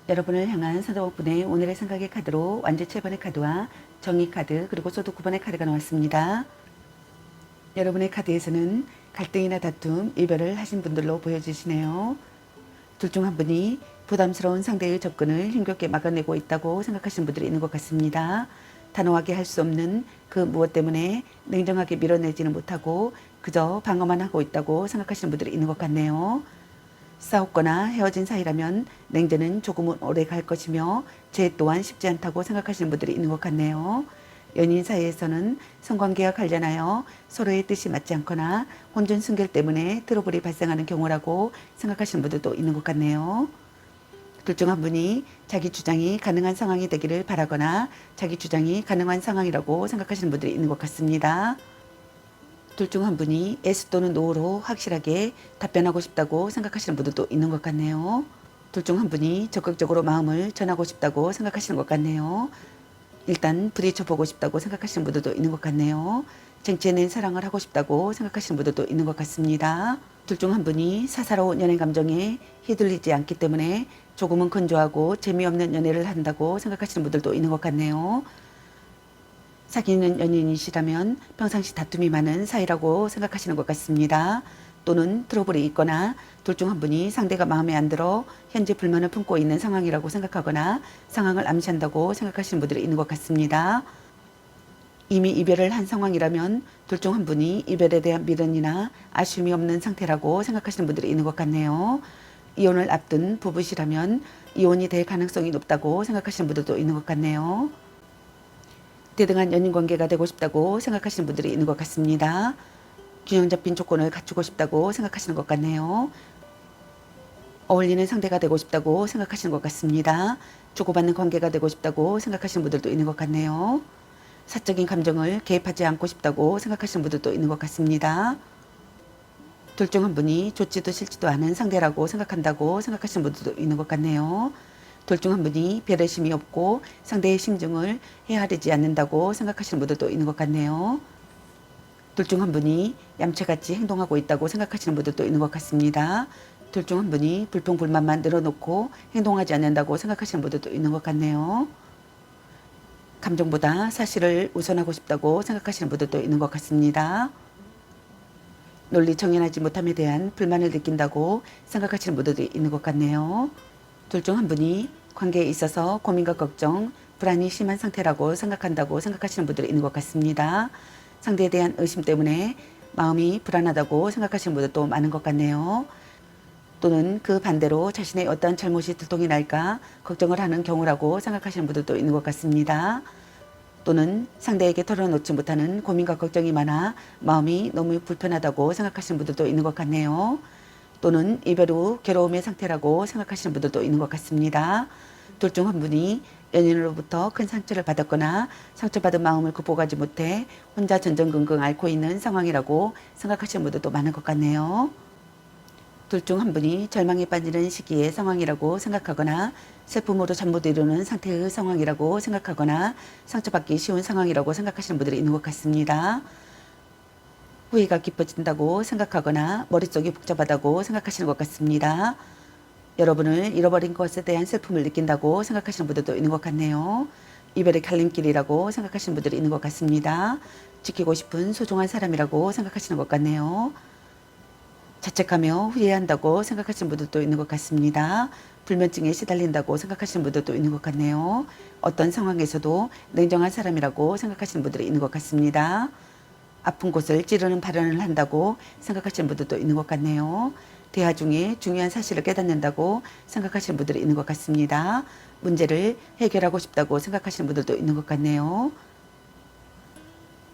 여러분을 향한 상대방분의 오늘의 생각의 카드로 완전 7번의 카드와 정의 카드 그리고 소드 9번의 카드가 나왔습니다. 여러분의 카드에서는 갈등이나 다툼, 이별을 하신 분들로 보여지시네요. 둘 중 한 분이 부담스러운 상대의 접근을 힘겹게 막아내고 있다고 생각하시는 분들이 있는 것 같습니다. 단호하게 할 수 없는 그 무엇 때문에 냉정하게 밀어내지는 못하고 그저 방어만 하고 있다고 생각하시는 분들이 있는 것 같네요. 싸웠거나 헤어진 사이라면 냉전은 조금은 오래 갈 것이며 재 또한 쉽지 않다고 생각하시는 분들이 있는 것 같네요. 연인 사이에서는 성관계와 관련하여 서로의 뜻이 맞지 않거나 혼전 순결 때문에 트러블이 발생하는 경우라고 생각하시는 분들도 있는 것 같네요. 둘 중 한 분이 자기 주장이 가능한 상황이 되기를 바라거나 자기 주장이 가능한 상황이라고 생각하시는 분들이 있는 것 같습니다. 둘 중 한 분이 yes 또는 no로 확실하게 답변하고 싶다고 생각하시는 분들도 있는 것 같네요. 둘 중 한 분이 적극적으로 마음을 전하고 싶다고 생각하시는 것 같네요. 일단 부딪혀보고 싶다고 생각하시는 분들도 있는 것 같네요. 쟁취해낸 사랑을 하고 싶다고 생각하시는 분들도 있는 것 같습니다. 둘 중 한 분이 사사로운 연애 감정에 휘둘리지 않기 때문에 조금은 건조하고 재미없는 연애를 한다고 생각하시는 분들도 있는 것 같네요. 사귀는 연인이시라면 평상시 다툼이 많은 사이라고 생각하시는 것 같습니다. 또는 트러블이 있거나 둘 중 한 분이 상대가 마음에 안 들어 현재 불만을 품고 있는 상황이라고 생각하거나 상황을 암시한다고 생각하시는 분들이 있는 것 같습니다. 이미 이별을 한 상황이라면 둘 중 한 분이 이별에 대한 미련이나 아쉬움이 없는 상태라고 생각하시는 분들이 있는 것 같네요. 이혼을 앞둔 부부시라면 이혼이 될 가능성이 높다고 생각하시는 분들도 있는 것 같네요. 대등한 연인관계가 되고 싶다고 생각하시는 분들이 있는 것 같습니다. 균형 잡힌 조건을 갖추고 싶다고 생각하시는 것 같네요. 어울리는 상대가 되고 싶다고 생각하시는 것 같습니다. 주고받는 관계가 되고 싶다고 생각하시는 분들도 있는 것 같네요. 사적인 감정을 개입하지 않고 싶다고 생각하시는 분들도 있는 것 같습니다. 둘 중 한 분이 좋지도 싫지도 않은 상대라고 생각한다고 생각하시는 분들도 있는 것 같네요. 둘 중 한 분이 배려심이 없고 상대의 심증을 헤아리지 않는다고 생각하시는 분들도 있는 것 같네요. 둘 중 한 분이 얌체같이 행동하고 있다고 생각하시는 분들도 있는 것 같습니다. 둘 중 한 분이 불평불만만 늘어놓고 행동하지 않는다고 생각하시는 분들도 있는 것 같네요. 감정보다 사실을 우선하고 싶다고 생각하시는 분들도 있는 것 같습니다. 논리 정연하지 못함에 대한 불만을 느낀다고 생각하시는 분들도 있는 것 같네요. 둘 중 한 분이 관계에 있어서 고민과 걱정, 불안이 심한 상태라고 생각한다고 생각하시는 분들이 있는 것 같습니다. 상대에 대한 의심 때문에 마음이 불안하다고 생각하시는 분들도 많은 것 같네요. 또는 그 반대로 자신의 어떤 잘못이 들통이 날까 걱정을 하는 경우라고 생각하시는 분들도 있는 것 같습니다. 또는 상대에게 털어놓지 못하는 고민과 걱정이 많아 마음이 너무 불편하다고 생각하시는 분들도 있는 것 같네요. 또는 이별 후 괴로움의 상태라고 생각하시는 분들도 있는 것 같습니다. 둘 중 한 분이 연인으로부터 큰 상처를 받았거나 상처받은 마음을 극복하지 못해 혼자 전전긍긍 앓고 있는 상황이라고 생각하시는 분들도 많은 것 같네요. 둘 중 한 분이 절망에 빠지는 시기의 상황이라고 생각하거나 슬픔으로 잠 못 이루는 상태의 상황이라고 생각하거나 상처받기 쉬운 상황이라고 생각하시는 분들이 있는 것 같습니다. 후회가 깊어진다고 생각하거나 머릿속이 복잡하다고 생각하시는 것 같습니다. 여러분을 잃어버린 것에 대한 슬픔을 느낀다고 생각하시는 분들도 있는 것 같네요. 이별의 갈림길이라고 생각하시는 분들이 있는 것 같습니다. 지키고 싶은 소중한 사람이라고 생각하시는 것 같네요. 자책하며 후회한다고 생각하시는 분들도 있는 것 같습니다. 불면증에 시달린다고 생각하시는 분들도 있는 것 같네요. 어떤 상황에서도 냉정한 사람이라고 생각하시는 분들이 있는 것 같습니다. 아픈 곳을 찌르는 발언을 한다고 생각하시는 분들도 있는 것 같네요. 대화 중에 중요한 사실을 깨닫는다고 생각하시는 분들이 있는 것 같습니다. 문제를 해결하고 싶다고 생각하시는 분들도 있는 것 같네요.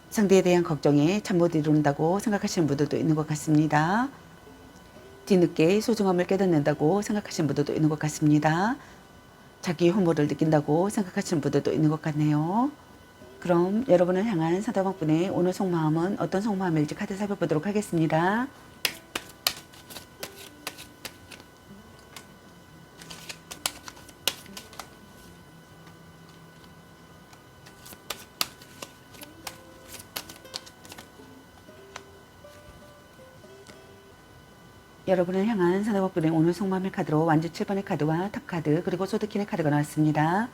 상대에 대한 걱정에 잠 못 이룬다고 생각하시는 분들도 있는 것 같습니다. 뒤늦게 소중함을 깨닫는다고 생각하시는 분들도 있는 것 같습니다. 자기 혐오를 느낀다고 생각하시는 분들도 있는 것 같네요. 그럼 여러분을 향한 상대방분의 오늘 속마음은 어떤 속마음일지 카드 살펴보도록 하겠습니다. 여러분을 향한 상대방분의 오늘 속마음의 카드로 완주 7번의 카드와 탑 카드 그리고 소드킨의 카드가 나왔습니다.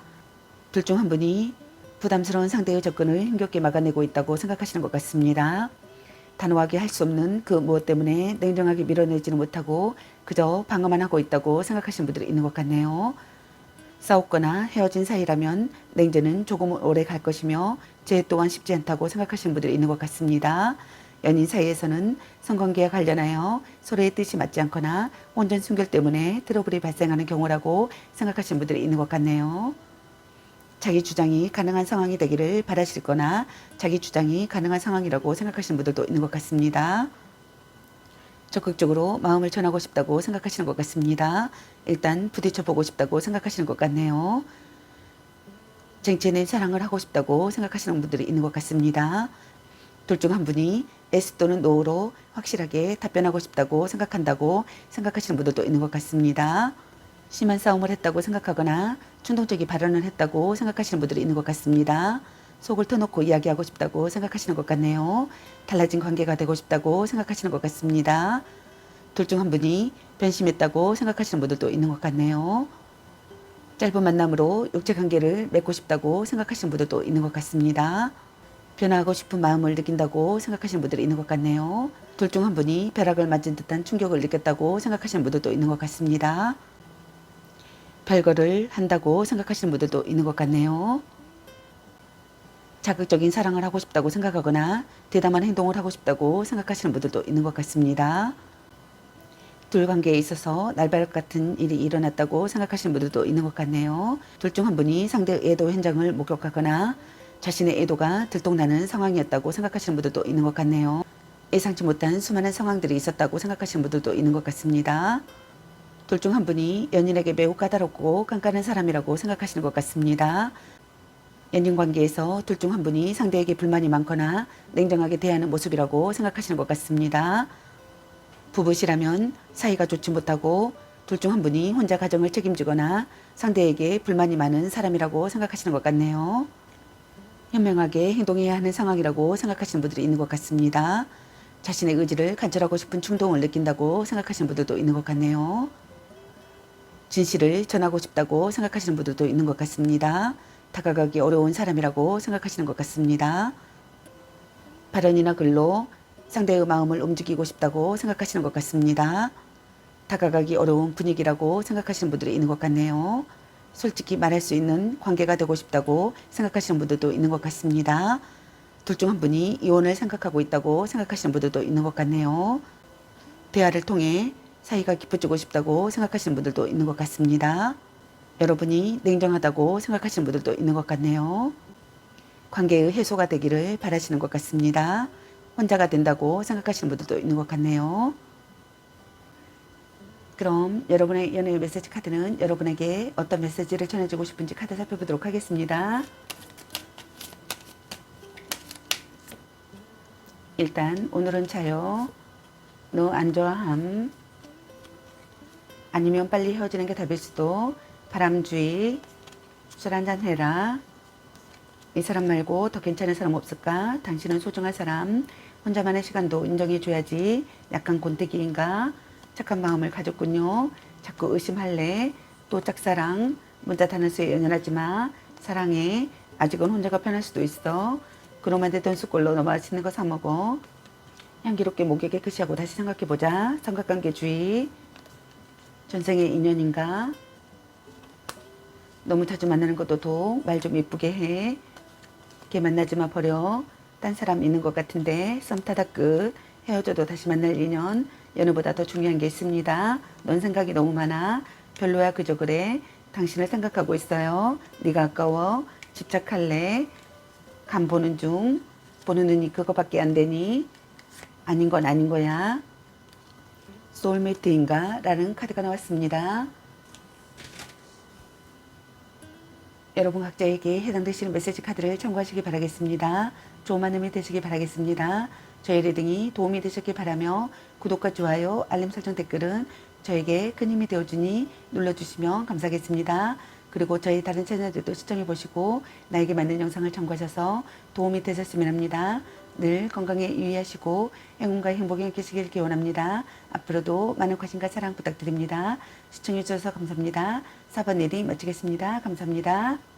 둘 중 한 분이 부담스러운 상대의 접근을 힘겹게 막아내고 있다고 생각하시는 것 같습니다. 단호하게 할 수 없는 그 무엇 때문에 냉정하게 밀어내지는 못하고 그저 방어만 하고 있다고 생각하시는 분들이 있는 것 같네요. 싸웠거나 헤어진 사이라면 냉전은 조금 오래 갈 것이며 제 또한 쉽지 않다고 생각하시는 분들이 있는 것 같습니다. 연인 사이에서는 성관계와 관련하여 서로의 뜻이 맞지 않거나 혼전 순결 때문에 트러블이 발생하는 경우라고 생각하시는 분들이 있는 것 같네요. 자기 주장이 가능한 상황이 되기를 바라실 거나 자기 주장이 가능한 상황이라고 생각하시는 분들도 있는 것 같습니다. 적극적으로 마음을 전하고 싶다고 생각하시는 것 같습니다. 일단 부딪혀 보고 싶다고 생각하시는 것 같네요. 쟁취된 사랑을 하고 싶다고 생각하시는 분들이 있는 것 같습니다. 둘 중 한 분이 S 또는 NO로 확실하게 답변하고 싶다고 생각하시는 분들도 있는 것 같습니다. 심한 싸움을 했다고 생각하거나 충동적인 발언을 했다고 생각하시는 분들이 있는 것 같습니다. 속을 터놓고 이야기하고 싶다고 생각하시는 것 같네요. 달라진 관계가 되고 싶다고 생각하시는 것 같습니다. 둘 중 한 분이 변심했다고 생각하시는 분들도 있는 것 같네요. 짧은 만남으로 육체 관계를 맺고 싶다고 생각하시는 분들도 있는 것 같습니다. 변화하고 싶은 마음을 느낀다고 생각하시는 분들이 있는 것 같네요. 둘 중 한 분이 벼락을 맞은 듯한 충격을 느꼈다고 생각하시는 분들도 있는 것 같습니다. 별거를 한다고 생각하시는 분들도 있는 것 같네요. 자극적인 사랑을 하고 싶다고 생각하거나 대담한 행동을 하고 싶다고 생각하시는 분들도 있는 것 같습니다. 둘 관계에 있어서 날벼락 같은 일이 일어났다고 생각하시는 분들도 있는 것 같네요. 둘 중 한 분이 상대의 애도 현장을 목격하거나 자신의 애도가 들통나는 상황이었다고 생각하시는 분들도 있는 것 같네요. 예상치 못한 수많은 상황들이 있었다고 생각하시는 분들도 있는 것 같습니다. 둘 중 한 분이 연인에게 매우 까다롭고 깐깐한 사람이라고 생각하시는 것 같습니다. 연인 관계에서 둘 중 한 분이 상대에게 불만이 많거나 냉정하게 대하는 모습이라고 생각하시는 것 같습니다. 부부시라면 사이가 좋지 못하고 둘 중 한 분이 혼자 가정을 책임지거나 상대에게 불만이 많은 사람이라고 생각하시는 것 같네요. 현명하게 행동해야 하는 상황이라고 생각하시는 분들이 있는 것 같습니다. 자신의 의지를 관철하고 싶은 충동을 느낀다고 생각하시는 분들도 있는 것 같네요. 진실을 전하고 싶다고 생각하시는 분들도 있는 것 같습니다. 다가가기 어려운 사람이라고 생각하시는 것 같습니다. 발언이나 글로 상대의 마음을 움직이고 싶다고 생각하시는 것 같습니다. 다가가기 어려운 분위기라고 생각하시는 분들이 있는 것 같네요. 솔직히 말할 수 있는 관계가 되고 싶다고 생각하시는 분들도 있는 것 같습니다. 둘 중 한 분이 이혼을 생각하고 있다고 생각하시는 분들도 있는 것 같네요. 대화를 통해 사이가 깊어지고 싶다고 생각하시는 분들도 있는 것 같습니다. 여러분이 냉정하다고 생각하시는 분들도 있는 것 같네요. 관계의 해소가 되기를 바라시는 것 같습니다. 혼자가 된다고 생각하시는 분들도 있는 것 같네요. 그럼 여러분의 연애의 메시지 카드는 여러분에게 어떤 메시지를 전해주고 싶은지 카드 살펴보도록 하겠습니다. 일단 오늘은 자요. 너 안 좋아함. 아니면 빨리 헤어지는 게 답일 수도. 바람주의. 술 한잔 해라. 이 사람 말고 더 괜찮은 사람 없을까? 당신은 소중한 사람. 혼자만의 시간도 인정해줘야지. 약간 곤태기인가? 착한 마음을 가졌군요. 자꾸 의심할래. 또 짝사랑. 문자 단어수에 연연하지 마. 사랑해. 아직은 혼자가 편할 수도 있어. 그놈한 데 돈 숟걸로 너 맛있는 거 사 먹어. 향기롭게 목에 깨끗이 하고 다시 생각해보자. 삼각관계 주의. 전생의 인연인가? 너무 자주 만나는 것도 독. 말 좀 이쁘게 해. 걔 만나지 마 버려. 딴 사람 있는 것 같은데 썸 타다 끝. 헤어져도 다시 만날 인연. 연애보다 더 중요한 게 있습니다. 넌 생각이 너무 많아. 별로야 그저 그래. 당신을 생각하고 있어요. 네가 아까워. 집착할래. 간 보는 중. 보는 눈이 그거밖에 안 되니. 아닌 건 아닌 거야. 소울메이트인가? 라는 카드가 나왔습니다. 여러분 각자에게 해당되시는 메시지 카드를 참고하시기 바라겠습니다. 좋은 만남이 되시기 바라겠습니다. 저희 리딩이 도움이 되셨길 바라며 구독과 좋아요, 알림 설정 댓글은 저에게 큰 힘이 되어주니 눌러주시면 감사하겠습니다. 그리고 저희 다른 채널들도 시청해보시고 나에게 맞는 영상을 참고하셔서 도움이 되셨으면 합니다. 늘 건강에 유의하시고 행운과 행복이 함께하시길 기원합니다. 앞으로도 많은 관심과 사랑 부탁드립니다. 시청해주셔서 감사합니다. 4번 리딩 마치겠습니다. 감사합니다.